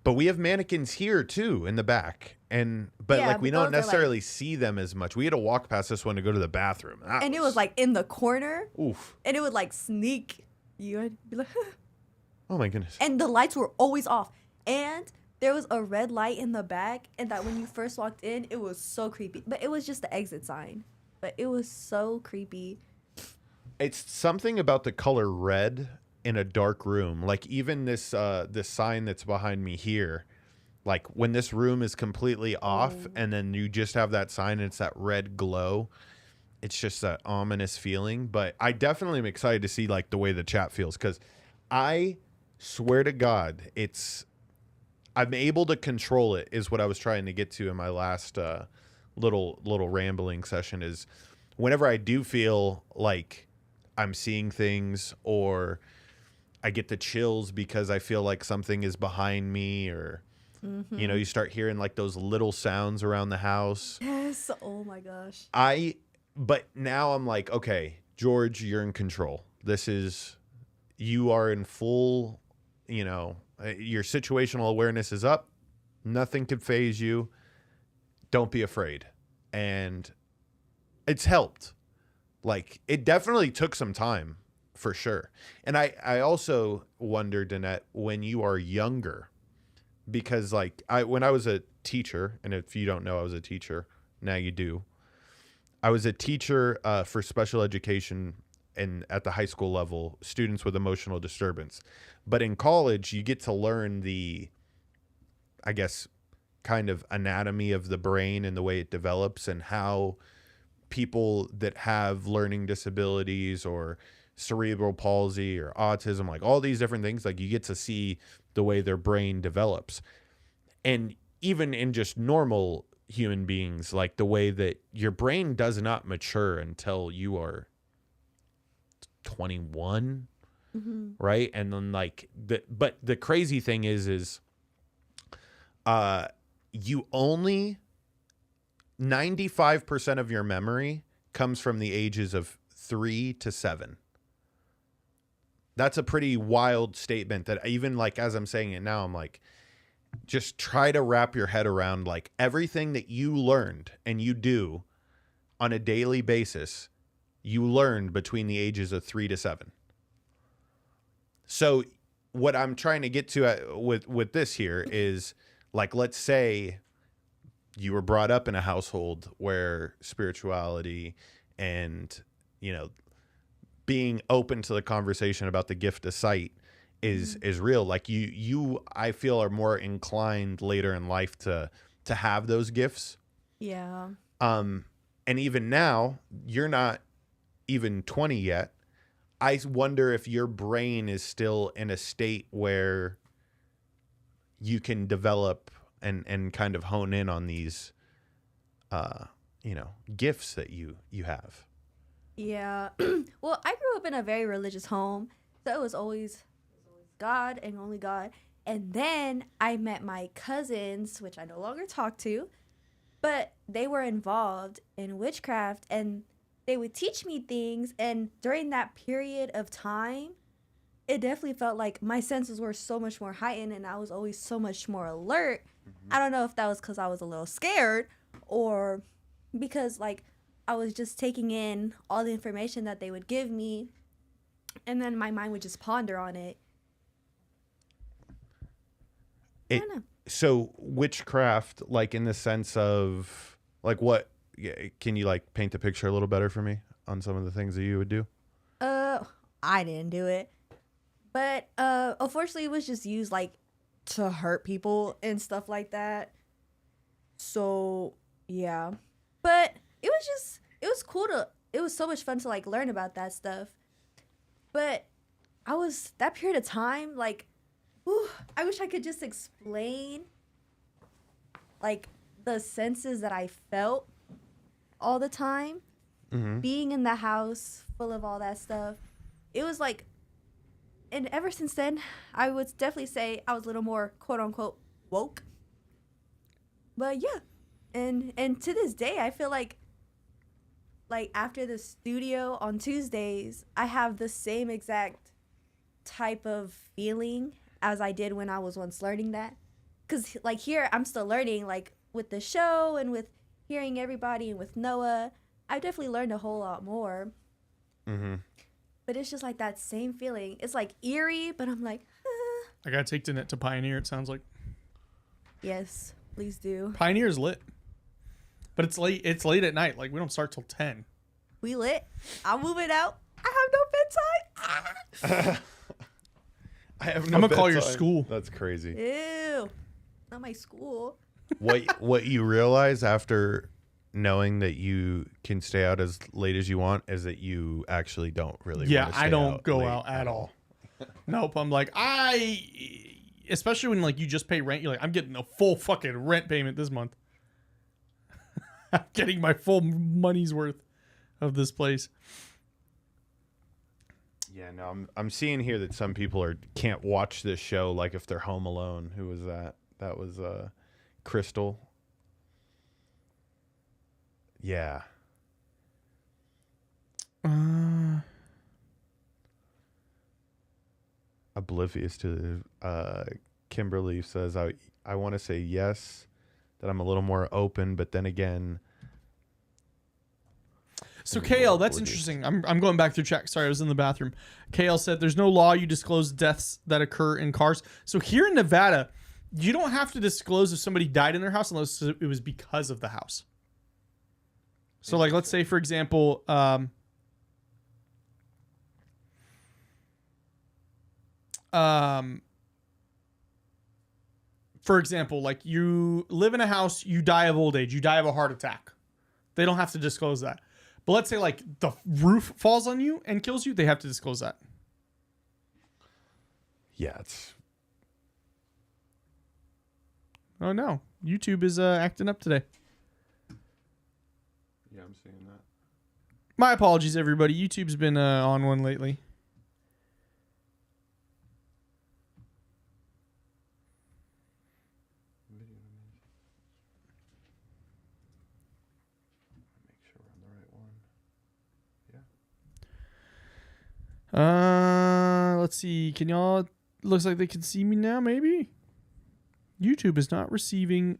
But we have mannequins here too in the back, but Yeah, like we but don't those are, like- necessarily see them as much. We had to walk past this one to go to the bathroom, And it was like in the corner. oof. And it would like sneak. You would be like, Oh my goodness. and the lights were always off. And there was a red light in the back, and that when you first walked in, it was so creepy. But it was just the exit sign. But it was so creepy. It's something about the color red in a dark room. Like even this this sign that's behind me here, Like when this room is completely off and then you just have that sign and it's that red glow. It's just that ominous feeling. But I definitely am excited to see like the way the chat feels, because I swear to God, I'm able to control it, is what I was trying to get to in my last little rambling session. Is whenever I do feel like I'm seeing things, or I get the chills because I feel like something is behind me, or you know, you start hearing like those little sounds around the house. Yes. Oh my gosh. But now I'm like, okay, George, you're in control. You are in full, you know, your situational awareness is up. Nothing could phase you. Don't be afraid. And it's helped. Like, it definitely took some time, for sure. And I also wonder, Danette, when you are younger, because like when I was a teacher, and if you don't know, I was a teacher, now you do. I was a teacher for special education at the high school level, students with emotional disturbance. But in college, you get to learn the, I guess, kind of anatomy of the brain and the way it develops, and how people that have learning disabilities or cerebral palsy or autism, like all these different things, like you get to see the way their brain develops. And even in just normal human beings, like the way that your brain does not mature until you are 21, right? And then like but the crazy thing is you only 95% of your memory comes from the ages of 3 to 7. That's a pretty wild statement that even like as I'm saying it now, I'm like, just try to wrap your head around like everything that you learned and you do on a daily basis, you learned between the ages of 3 to 7. So what I'm trying to get to with this here is, like, let's say you were brought up in a household where spirituality and, you know, being open to the conversation about the gift of sight is real. Like you I feel are more inclined later in life to have those gifts. Yeah. And even now, you're not even 20 yet. I wonder if your brain is still in a state where you can develop and kind of hone in on these, you know, gifts that you have. Yeah. Well, I grew up in a very religious home, so it was always God and only God. And then I met my cousins, which I no longer talk to, but they were involved in witchcraft, and they would teach me things. And during that period of time, it definitely felt like my senses were so much more heightened, and I was always so much more alert. I don't know if that was because I was a little scared, or because like I was just taking in all the information that they would give me, and then my mind would just ponder on it. I don't know. So witchcraft, like in the sense of like what, can you like paint the picture a little better for me on some of the things that you would do? I didn't do it, but unfortunately it was just used like to hurt people and stuff like that. So yeah, but it was cool it was so much fun to like learn about that stuff. But that period of time, like, I wish I could just explain like the senses that I felt all the time, being in the house full of all that stuff. It was like, and ever since then, I would definitely say I was a little more quote unquote woke. But yeah, and to this day, I feel like after the studio on Tuesdays, I have the same exact type of feeling as I did when I was once learning that. Because like here, I'm still learning, like with the show and with hearing everybody and with Noah, I definitely learned a whole lot more. But it's just like that same feeling. It's like eerie, but I'm like, I gotta take Danette to Pioneer, it sounds like. yes, please do. Pioneer's lit. But it's late at night. Like, we don't start till 10. We lit. I'm moving out. I have no bedtime. I have no I'm gonna call your bedtime. school. That's crazy. Ew. not my school. What you realize after knowing that you can stay out as late as you want is that you actually don't really Yeah, want to stay I don't out go late out at all. Nope. I'm like, especially when like you just pay rent, you're like, I'm getting a full fucking rent payment this month. I'm getting my full money's worth of this place. Yeah, no, I'm seeing here that some people can't watch this show like if they're home alone. Who was that? That was Crystal. Yeah. Oblivious to Kimberly says I want to say yes, that I'm a little more open, but then again. So KL, that's interesting. I'm going back through chat. Sorry, I was in the bathroom. KL said there's no law you disclose deaths that occur in cars. So here in Nevada, you don't have to disclose if somebody died in their house unless it was because of the house. So like, let's say for example, like you live in a house, you die of old age, you die of a heart attack. They don't have to disclose that. But let's say like the roof falls on you and kills you, they have to disclose that. Yeah, it's. Oh no, YouTube is acting up today. Yeah, I'm seeing that. My apologies, everybody. YouTube's been on one lately. Make sure we're on the right one. Let's see. Can y'all? Looks like they can see me now. Maybe. YouTube is not receiving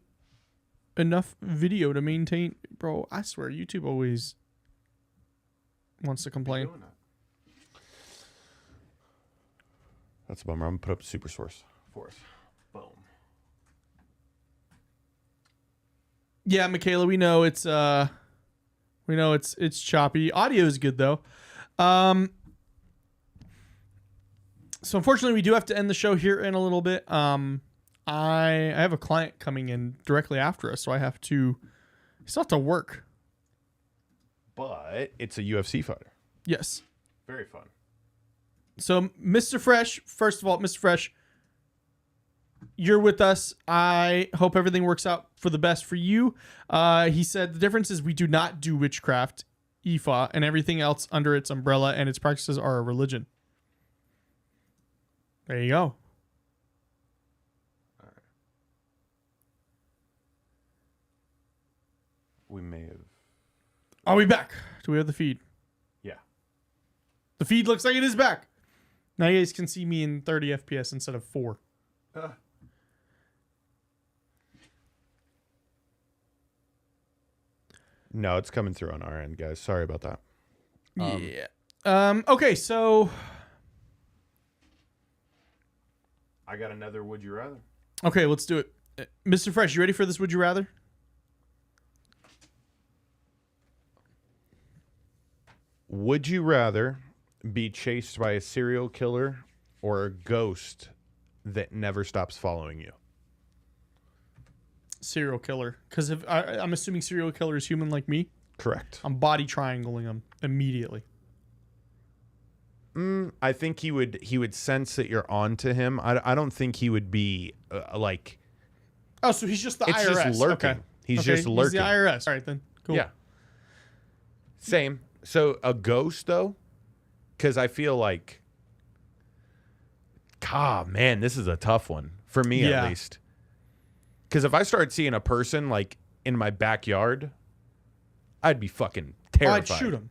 enough video to maintain. Bro, I swear, YouTube always wants to complain. That's a bummer. I'm gonna put up super source for us. Boom. Yeah, Michaela, we know it's choppy. Audio is good though. So unfortunately, we do have to end the show here in a little bit. I have a client coming in directly after us, so I still have to work. But it's a UFC fighter. Yes. Very fun. So, Mr. Fresh, first of all, Mr. Fresh, you're with us. I hope everything works out for the best for you. He said the difference is we do not do witchcraft, Ifa, and everything else under its umbrella, and its practices are a religion. There you go. All right. We may have. Are we back? Do we have the feed? Yeah. The feed looks like it is back. Now you guys can see me in 30 FPS instead of 4. No, it's coming through on our end, guys. Sorry about that. Yeah. Okay, so I got another would you rather. okay, let's do it. Mr. Fresh, you ready for this? Would you rather? Would you rather be chased by a serial killer or a ghost that never stops following you? Serial killer. Because if I'm assuming serial killer is human like me, Correct. I'm body triangling him immediately. I think he would sense that you're on to him. I don't think he would be like. Oh, so he's just the It's IRS. just lurking. Okay. He's Okay, just lurking. He's the IRS. All right, then. Cool. Yeah. Same. So a ghost though, because I feel like, God, man, this is a tough one for me Yeah. at least. Because if I started seeing a person like in my backyard, I'd be fucking Oh, terrified. I'd shoot him.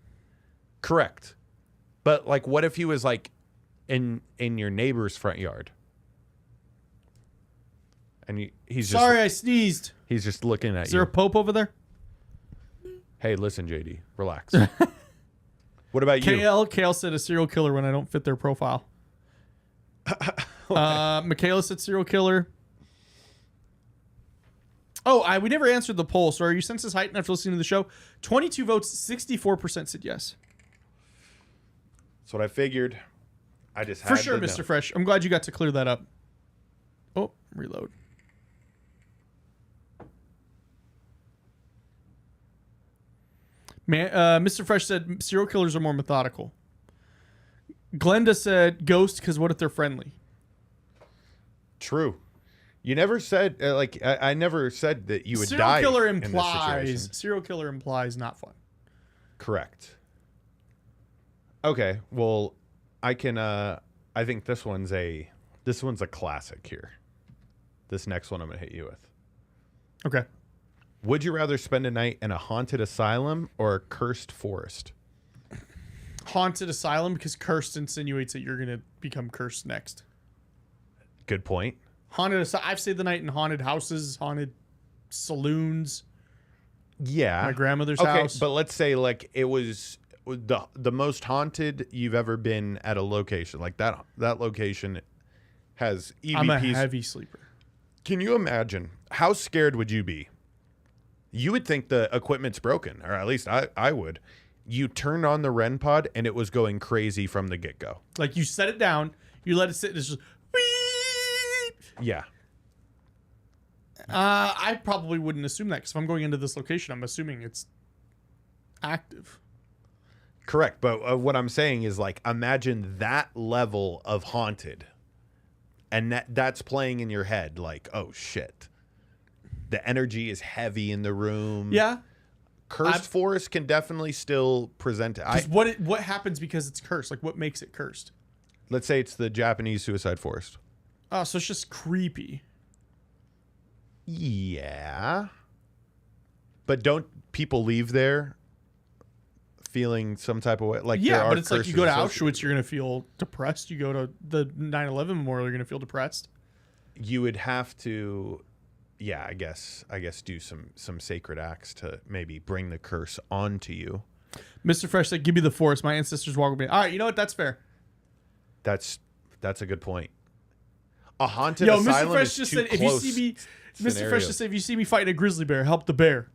Correct. But like, what if he was like in your neighbor's front yard, and he's just Sorry, I sneezed. he's just looking at Is there you? a Pope over there? Hey, listen, JD, relax. What about you? KL said a serial killer when I don't fit their profile. Michaela said serial killer. Oh, we never answered the poll. So are your senses heightened after listening to the show? 22 votes, 64% said yes. That's what I figured. I just had For sure, to know. Mr. Fresh. I'm glad you got to clear that up. Oh, reload. Mr. Fresh said serial killers are more methodical. Glenda said ghost because what if they're friendly? True. You never said I never said that you would Serial die killer in this implies situation. serial killer implies not fun. Correct. Okay, well, I can. I think this one's a classic here. This next one I'm gonna hit you with. Okay. Would you rather spend a night in a haunted asylum or a cursed forest? Haunted asylum because cursed insinuates that you're gonna become cursed next. Good point. I've stayed the night in haunted houses, haunted saloons. Yeah, My grandmother's okay, house. but let's say like it was the most haunted you've ever been at a location. Like that location has EVPs. I'm a heavy sleeper. Can you imagine how scared would you be? You would think the equipment's broken, or at least I would. You turned on the REM pod and it was going crazy from the get-go. Like you set it down, you let it sit, and it's just. Yeah. I probably wouldn't assume that because if I'm going into this location, I'm assuming it's active. Correct. But what I'm saying is like, imagine that level of haunted and that's playing in your head. Like, oh shit. The energy is heavy in the room. Yeah. Cursed forest can definitely still present it. What happens because it's cursed? Like what makes it cursed? Let's say it's the Japanese suicide forest. Oh, so it's just creepy. Yeah. But don't people leave there feeling some type of way? Like there Yeah, are but it's like you go to curses associated. Auschwitz, you're going to feel depressed. You go to the 9/11 memorial, you're going to feel depressed. You would have to, yeah, I guess do some sacred acts to maybe bring the curse onto you. Mr. Fresh said, give me the forest. My ancestors walk with me. All right, you know what? That's fair. That's a good point. A haunted Yo, asylum Mr. Fresh is just too said, if you close see me, Mr. scenario. Fresh just said, if you see me fighting a grizzly bear, help the bear.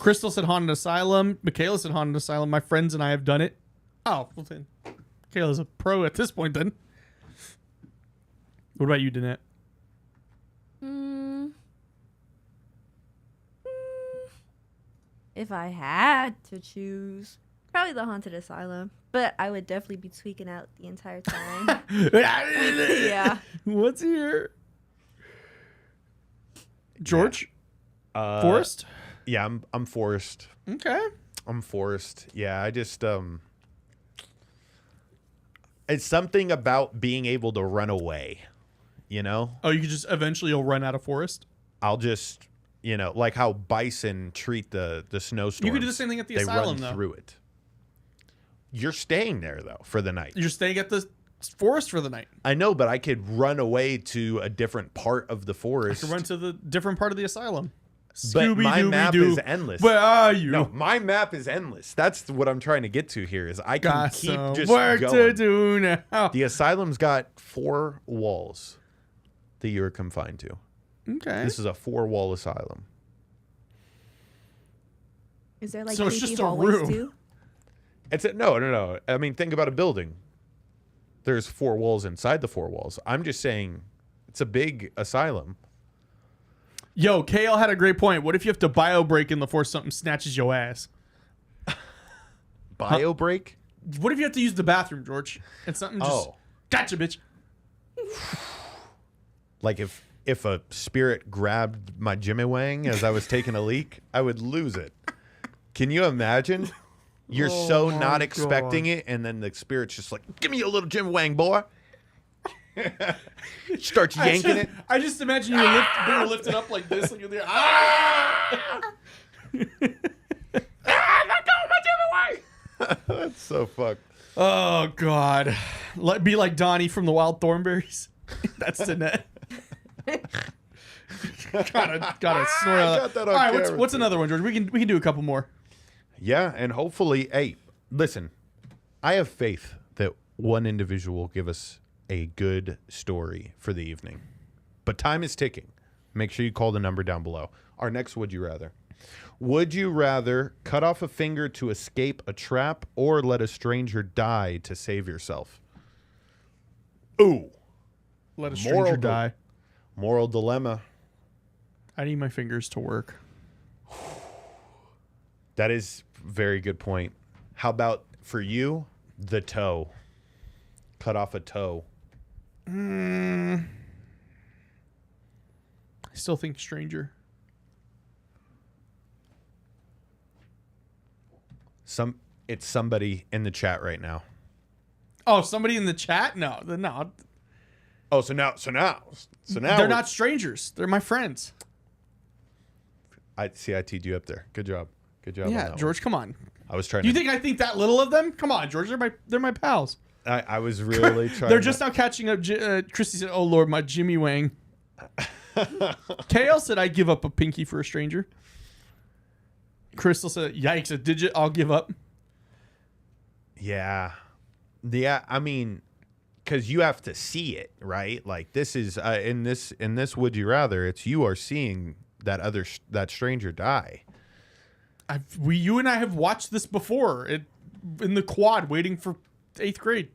Crystal said haunted asylum. Michaela said haunted asylum. My friends and I have done it. Oh, well then, Michaela's a pro at this point then. What about you, Danette? If I had to choose, probably the haunted asylum. But I would definitely be tweaking out the entire time. Yeah. What's here? George? Forrest? Yeah, I'm forced. Okay. I'm forced. Yeah, I just it's something about being able to run away, you know? Oh, you could just eventually you'll run out of forest? I'll just, like how bison treat the snowstorms. You could do the same thing at the asylum, run though. through it. You're staying there though for the night. You're staying at the forest for the night. I know, but I could run away to a different part of the You forest. could run to the different part of the asylum. But my map Scooby-Dooby-Doo. is endless. Where are you? No, my map is endless. That's what I'm trying to get to here. Is I can Got keep some just work going. to do now. The asylum's got 4 walls that you're confined to. Okay. This is a 4-wall asylum. Is there like So it's creepy just a hallways room. too? No. I mean, think about a building. There's 4 walls inside the 4 walls. I'm just saying, it's a big asylum. Yo, KL had a great point. What if you have to bio break in the force something snatches your ass? Bio break? What if you have to use the bathroom, George? And something just gotcha, bitch. Like if a spirit grabbed my Jimmy Wang as I was taking a leak, I would lose it. Can you imagine? You're so not expecting it, and then the spirit's just like, give me a little Jimmy Wang, boy. Starts yanking it. I just imagine you're lifted up like this, like you're there. Ah! Let go of my Jimmy Wang. That's so fucked. Oh God! Be like Donnie from the Wild Thornberries. That's the net. gotta snort out. got that on All right, camera, what's too. another one, George? We can do a couple more. Yeah, and hopefully, hey, listen, I have faith that one individual will give us a good story for the evening. But time is ticking. Make sure you call the number down below. Our next Would You Rather. Would you rather cut off a finger to escape a trap or let a stranger die to save yourself? Ooh. Let a stranger die. Moral dilemma. I need my fingers to work. That is very good point. How about for you, the toe? Cut off a toe. I still think stranger. It's somebody in the chat right now. Oh, somebody in the chat? No. Oh, so now They're not strangers. They're my friends. I teed you up there. Good job. Good job. on Yeah, that George, come on. one. I was trying Do you to. think I think that little of them? Come on, George. They're my pals. I was really trying. They're just now catching up. Christy said, "Oh Lord, my Jimmy Wang." KL said, "I give up a pinky for a stranger." Crystal said, "Yikes, a digit. I'll give up." Yeah. I mean, because you have to see it, right? Like this is in this. Would you rather? It's you are seeing that stranger die. You and I have watched this before in the quad, waiting for 8th grade.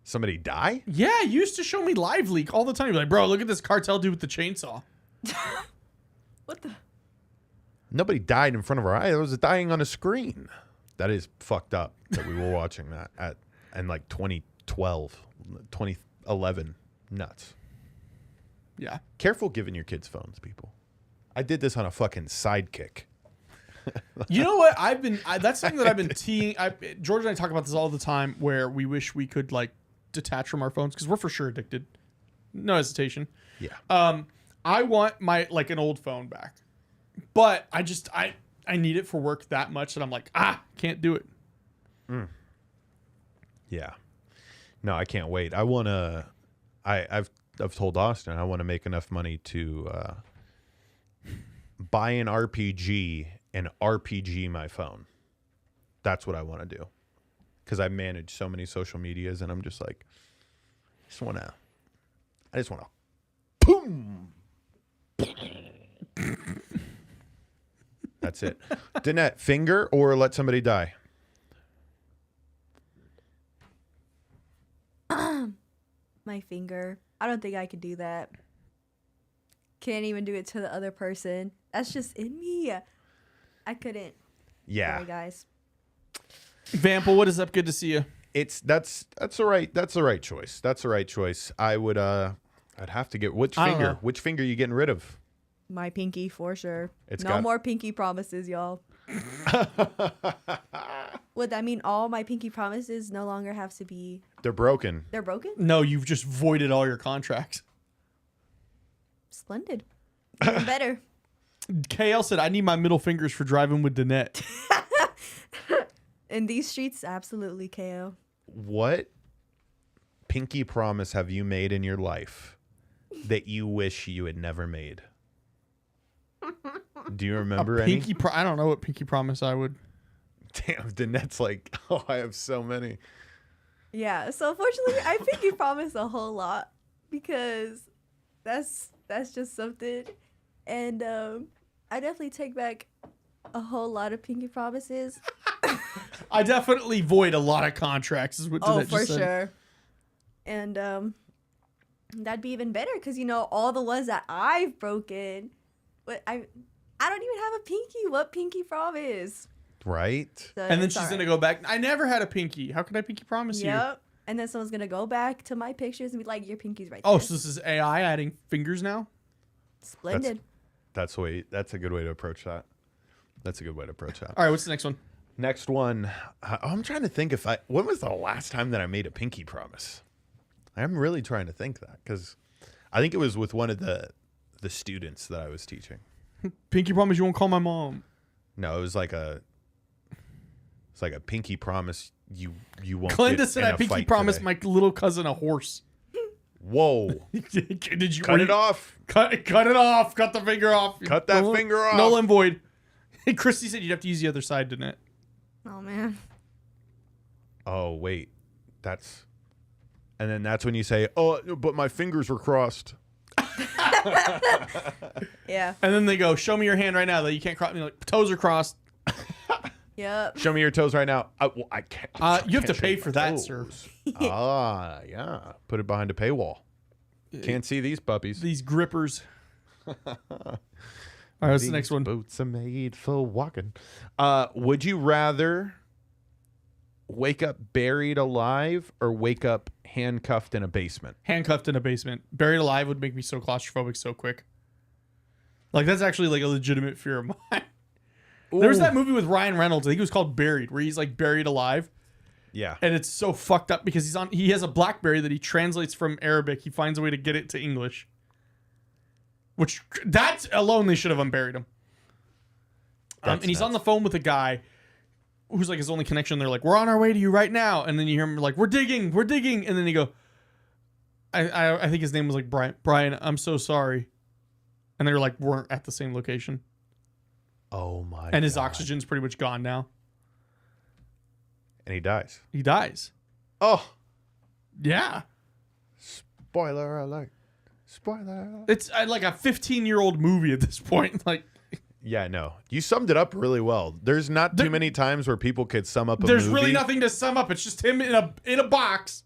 Somebody die? Yeah, you used to show me live leak all the time. You're like, bro, look at this cartel dude with the chainsaw. What the? Nobody died in front of our eyes. It was dying on a screen. That is fucked up that we were watching that in like 2012, 2011. Nuts. Yeah. Careful giving your kids phones, people. I did this on a fucking sidekick. You know what? That's something that I've been teeing. George and I talk about this all the time, where we wish we could like detach from our phones because we're for sure addicted. No hesitation. Yeah. I want my an old phone back, but I need it for work that much that I'm like, can't do it. Yeah. No, I can't wait. I want to. I've told Austin I want to make enough money to buy an RPG and RPG my phone. That's what I want to do. Because I manage so many social medias and I'm just like, I just want to boom. That's it. Danette, finger or let somebody die? My finger. I don't think I could do that. Can't even do it to the other person. That's just in me. I couldn't. Yeah. Sorry, guys. Vample, what is up? Good to see you. That's the right choice. That's the right choice. I would I'd have to get which I don't finger? know. Which finger are you getting rid of? My pinky for sure. It's no got- more pinky promises, y'all. Would that mean all my pinky promises no longer have to be? They're broken. They're broken? No, you've just voided all your contracts. Splendid. Even better. KL said, I need my middle fingers for driving with Danette. In these streets, absolutely KO. What pinky promise have you made in your life that you wish you had never made? Do you remember any? I don't know what pinky promise I would. Damn, Danette's like, oh, I have so many. Yeah, so unfortunately, I pinky promise a whole lot because that's just something. And I definitely take back a whole lot of pinky promises. I definitely void a lot of contracts. Is what Danette For just said. sure. And that'd be even better because all the ones that I've broken, but I don't even have a pinky. What pinky promise? Right? So And then it's she's all going to right. go back. I never had a pinky. How could I pinky promise you? Yep. And then someone's gonna go back to my pictures and be like, "Your pinky's right Oh, there." so this is AI adding fingers now? Splendid. That's a good way to approach that. That's a good way to approach that. All right, what's the next one? Next one. I'm trying to think when was the last time that I made a pinky promise? I'm really trying to think that because I think it was with one of the students that I was teaching. Pinky promise you won't call my mom. No, it was like a pinky promise you won't. Glenda get said in I a pinky fight promised today. my little cousin a horse. Whoa! Did you Cut it off. Cut it off. Cut the finger off. Cut that finger off. Null and void. Hey, Christy said you'd have to use the other side, didn't it? Oh man. Oh wait, and then that's when you say, "Oh, but my fingers were crossed." Yeah. And then they go, "Show me your hand right now." That you can't cross. Like, toes are crossed. Yep. Show me your toes right now. I can't. You have to can't pay show for my that, toes. sir. Yeah. Put it behind a paywall. Can't see these puppies. These grippers. All right, what's the These next one? Boots are made for walking. Would you rather wake up buried alive or wake up handcuffed in a basement? Handcuffed in a basement. Buried alive would make me so claustrophobic so quick. Like, that's actually like a legitimate fear of mine. There was that movie with Ryan Reynolds. I think it was called Buried, where he's like buried alive. Yeah. And it's so fucked up because he has a BlackBerry that he translates from Arabic. He finds a way to get it to English. Which, that alone, they should have unburied him. And he's on the phone with a guy who's like his only connection. They're like, we're on our way to you right now. And then you hear him like, we're digging. And then he go, I think his name was like Brian, I'm so sorry. And they're like, weren't at the same location. Oh my God. And his oxygen's pretty much gone now. And he dies. He dies. Oh. Yeah. Spoiler alert. Spoiler alert. It's like a 15-year-old movie at this point. Like, Yeah, no. You summed it up really well. There's not too many times where people could sum up a there's movie. really nothing to sum up. It's just him in a box,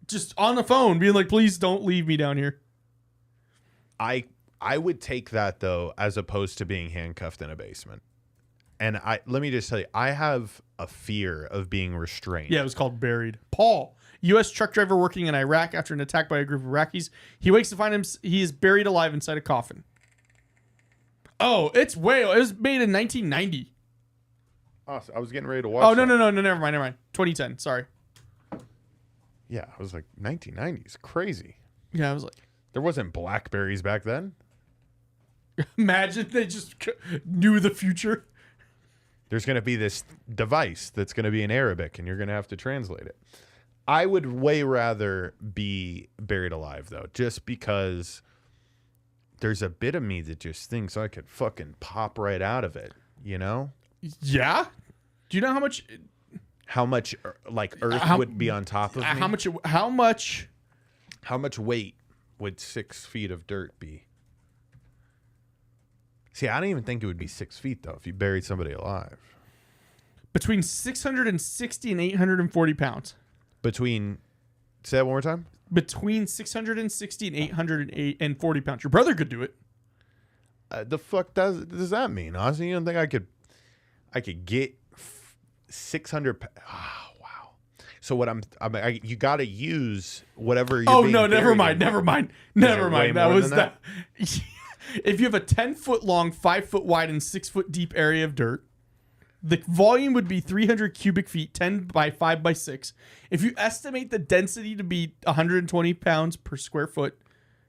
just on the phone, being like, "Please don't leave me down here." I would take that though, as opposed to being handcuffed in a basement. And let me just tell you, I have a fear of being restrained. Yeah, it was called Buried. Paul, U.S. truck driver working in Iraq after an attack by a group of Iraqis. He wakes to find he is buried alive inside a coffin. Oh, it was made in 1990. Oh, so I was getting ready to watch. Oh, no, never mind. 2010, sorry. Yeah, I was like 1990s, crazy. Yeah, I was like, There wasn't Blackberries back then. imagine they just knew the future. There's going to be this device that's going to be in Arabic, and you're going to have to translate it. I would way rather be buried alive, though, just because there's a bit of me that just thinks I could fucking pop right out of it, you know? Yeah? Do you know How much, like, Earth would be on top of me? How much weight would 6 feet of dirt be? See, I don't even think it would be 6 feet, though, if you buried somebody alive. between 660 and 840 pounds. Say that one more time? Between 660 and 840 pounds. Your brother could do it. The fuck does that mean, Ozzy? You don't think I could get 600? Oh, wow. So what you got to use whatever. Oh no, never mind. That was that? If you have a 10-foot long, 5-foot wide, and 6-foot deep area of dirt, the volume would be 300 cubic feet, 10 by 5 by 6. If you estimate the density to be 120 pounds per square foot,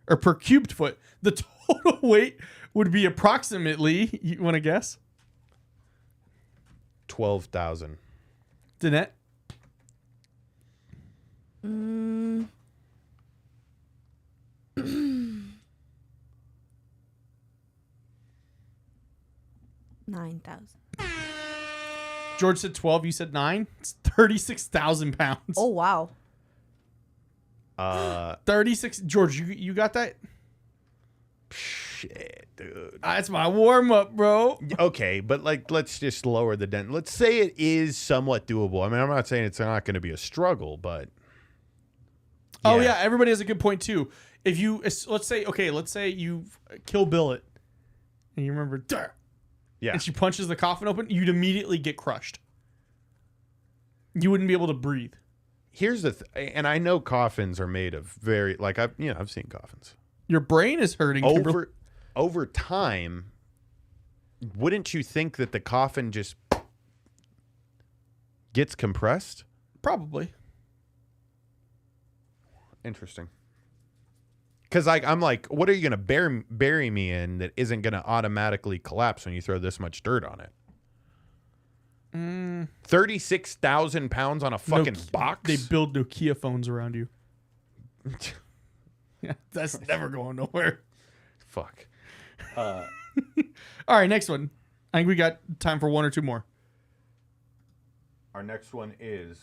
or per cubed foot, the total weight would be approximately, you want to guess? 12,000. Danette? 9,000. George said 12. You said 9. It's 36,000 pounds. Oh wow. 36. George, you got that? Shit, dude. That's my warm up, bro. Okay, but let's just lower the dent. Let's say it is somewhat doable. I mean, I'm not saying it's not going to be a struggle, but Oh yeah, everybody has a good point too. If you let's say you kill Billet, and you remember, Duh! Yeah. And she punches the coffin open, you'd immediately get crushed. You wouldn't be able to breathe. Here's the and I know coffins are made of very I've seen coffins. Your brain is hurting. Kimberly. Over time, wouldn't you think that the coffin just gets compressed? Probably. Interesting. Because I'm like, what are you going to bury me in that isn't going to automatically collapse when you throw this much dirt on it? 36,000 pounds on a fucking box? They build Nokia phones around you. Yeah, that's never going nowhere. Fuck. All right, next one. I think we got time for one or two more. Our next one is...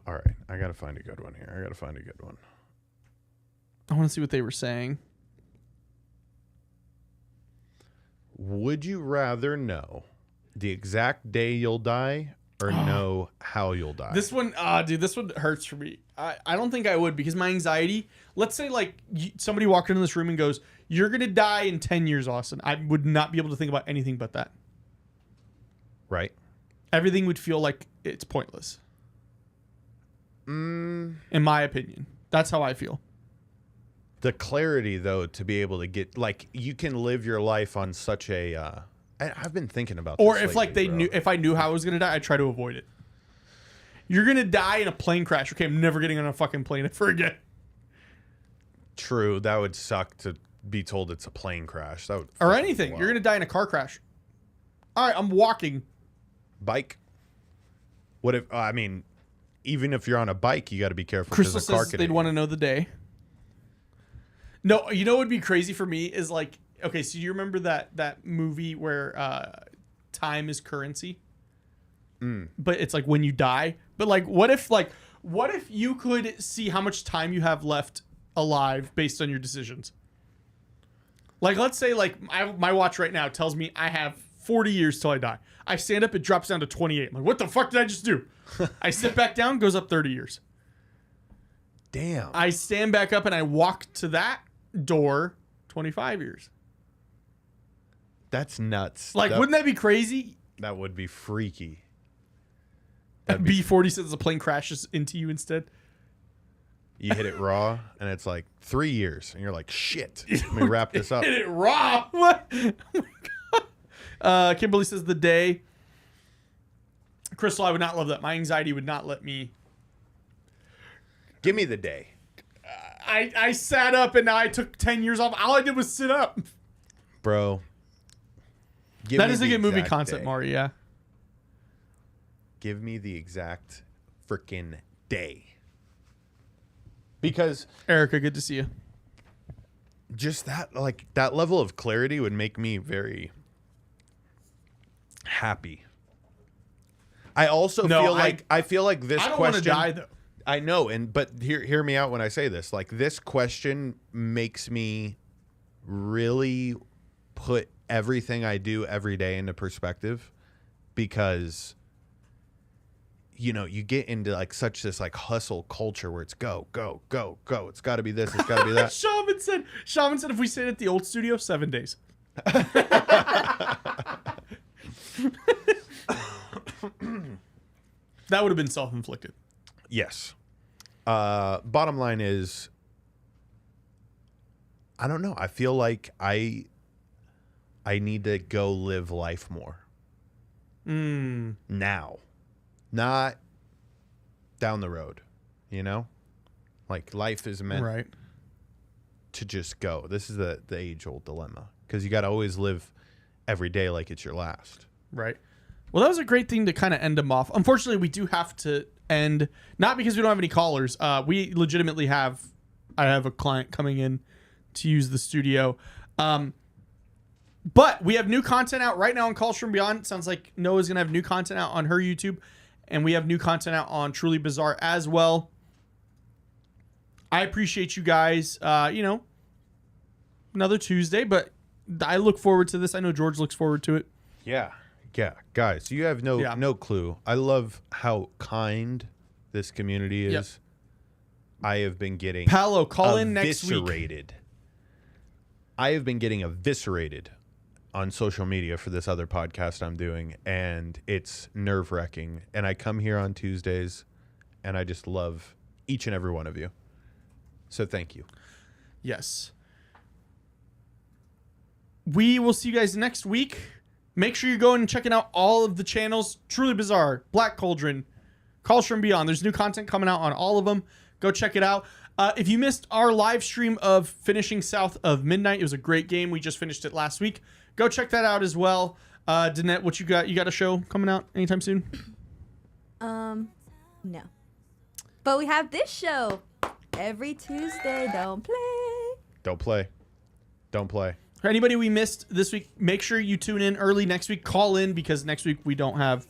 All right, I got to find a good one here. I want to see what they were saying. Would you rather know the exact day you'll die or know how you'll die? This one, dude, this one hurts for me. I don't think I would, because my anxiety, let's say like somebody walked into this room and goes, "You're going to die in 10 years, Austin." I would not be able to think about anything but that. Right. Everything would feel like it's pointless. In my opinion. That's how I feel. The clarity, though, to be able to get, like, you can live your life on such a, I've been thinking about this Or if like lately, they bro. knew, if I knew how I was going to die, I'd try to avoid it. You're going to die in a plane crash. Okay, I'm never getting on a fucking plane ever again. True, that would suck to be told it's a plane crash. That would Or fucking anything. blow. You're going to die in a car crash. All right, I'm walking. Bike. What if, I mean, even if you're on a bike, you got to be careful. 'cause Crystal a car says could they'd hit want to you. know the day. No, you know what would be crazy for me is like, okay, so you remember that movie where time is currency? But it's like when you die. But like, what if you could see how much time you have left alive based on your decisions? Like, let's say like my watch right now tells me I have 40 years till I die. I stand up, it drops down to 28. I'm like, what the fuck did I just do? I sit back down, goes up 30 years. Damn. I stand back up and I walk to that door, 25 years. That's nuts. Like, wouldn't that be crazy? That would be freaky. B40 says the plane crashes into you instead. You hit it raw, and it's like 3 years, and you're like, shit. Let me wrap this up. Hit it raw. What? Oh my God. Kimberly says the day. Crystal, I would not love that. My anxiety would not let me. Give me the day. I sat up and now I took 10 years off. All I did was sit up. Bro. That is a good movie exact concept, day. Mari, yeah. Give me the exact freaking day. Because Erica, good to see you. just that, like, that level of clarity would make me very happy. I also I feel like this I don't want to question. die, though. I know, but hear me out when I say this. Like, this question makes me really put everything I do every day into perspective, because you know, you get into like such this like hustle culture where it's go, go, go, go. It's got to be this. It's got to be that. Shaman said if we stayed at the old studio, 7 days. That would have been self-inflicted. Yes. Bottom line is, I don't know. I feel like I need to go live life more. Now. Not down the road. You know? Like, life is meant to just go. This is the age-old dilemma. Because you got to always live every day like it's your last. Right. Well, that was a great thing to kind of end them off. Unfortunately, we do have to end, not because we don't have any callers. We legitimately I have a client coming in to use the studio. But we have new content out right now on Calls From Beyond. It sounds like Noah's going to have new content out on her YouTube. And we have new content out on Truly Bizarre as well. I appreciate you guys. Another Tuesday, but I look forward to this. I know George looks forward to it. Yeah. Yeah. Guys, you have no clue. I love how kind this community is. Yep. I have been getting Paolo, call in next week. eviscerated. I have been getting eviscerated on social media for this other podcast I'm doing, and it's nerve-wracking. And I come here on Tuesdays, and I just love each and every one of you. So thank you. Yes. We will see you guys next week. Make sure you're going and checking out all of the channels. Truly Bizarre, Black Cauldron, Calls From Beyond. There's new content coming out on all of them. Go check it out. If you missed our live stream of finishing South of Midnight, it was a great game. We just finished it last week. Go check that out as well. Danette, what you got? You got a show coming out anytime soon? No. But we have this show every Tuesday. Don't play. Don't play. Don't play. For anybody we missed this week, make sure you tune in early next week. Call in because next week we don't have.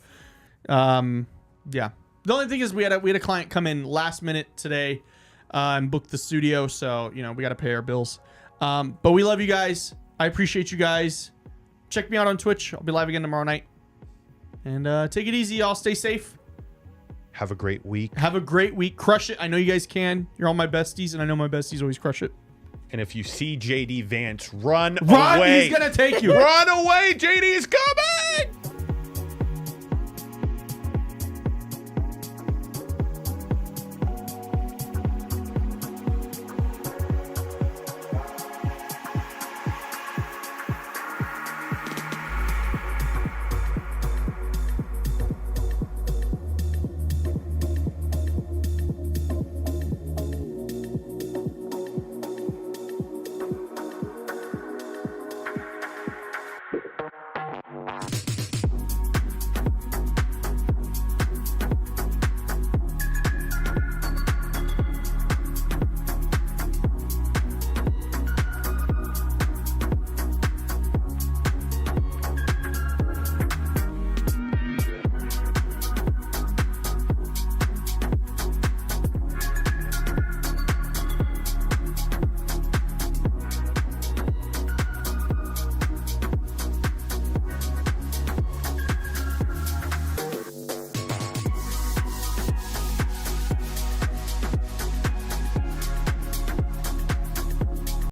The only thing is we had a client come in last minute today and book the studio, so we got to pay our bills. But we love you guys. I appreciate you guys. Check me out on Twitch. I'll be live again tomorrow night. And take it easy, y'all. Stay safe. Have a great week. Have a great week. Crush it. I know you guys can. You're all my besties, and I know my besties always crush it. And if you see JD Vance, run Run! away. He's gonna take you. Run away! JD is coming!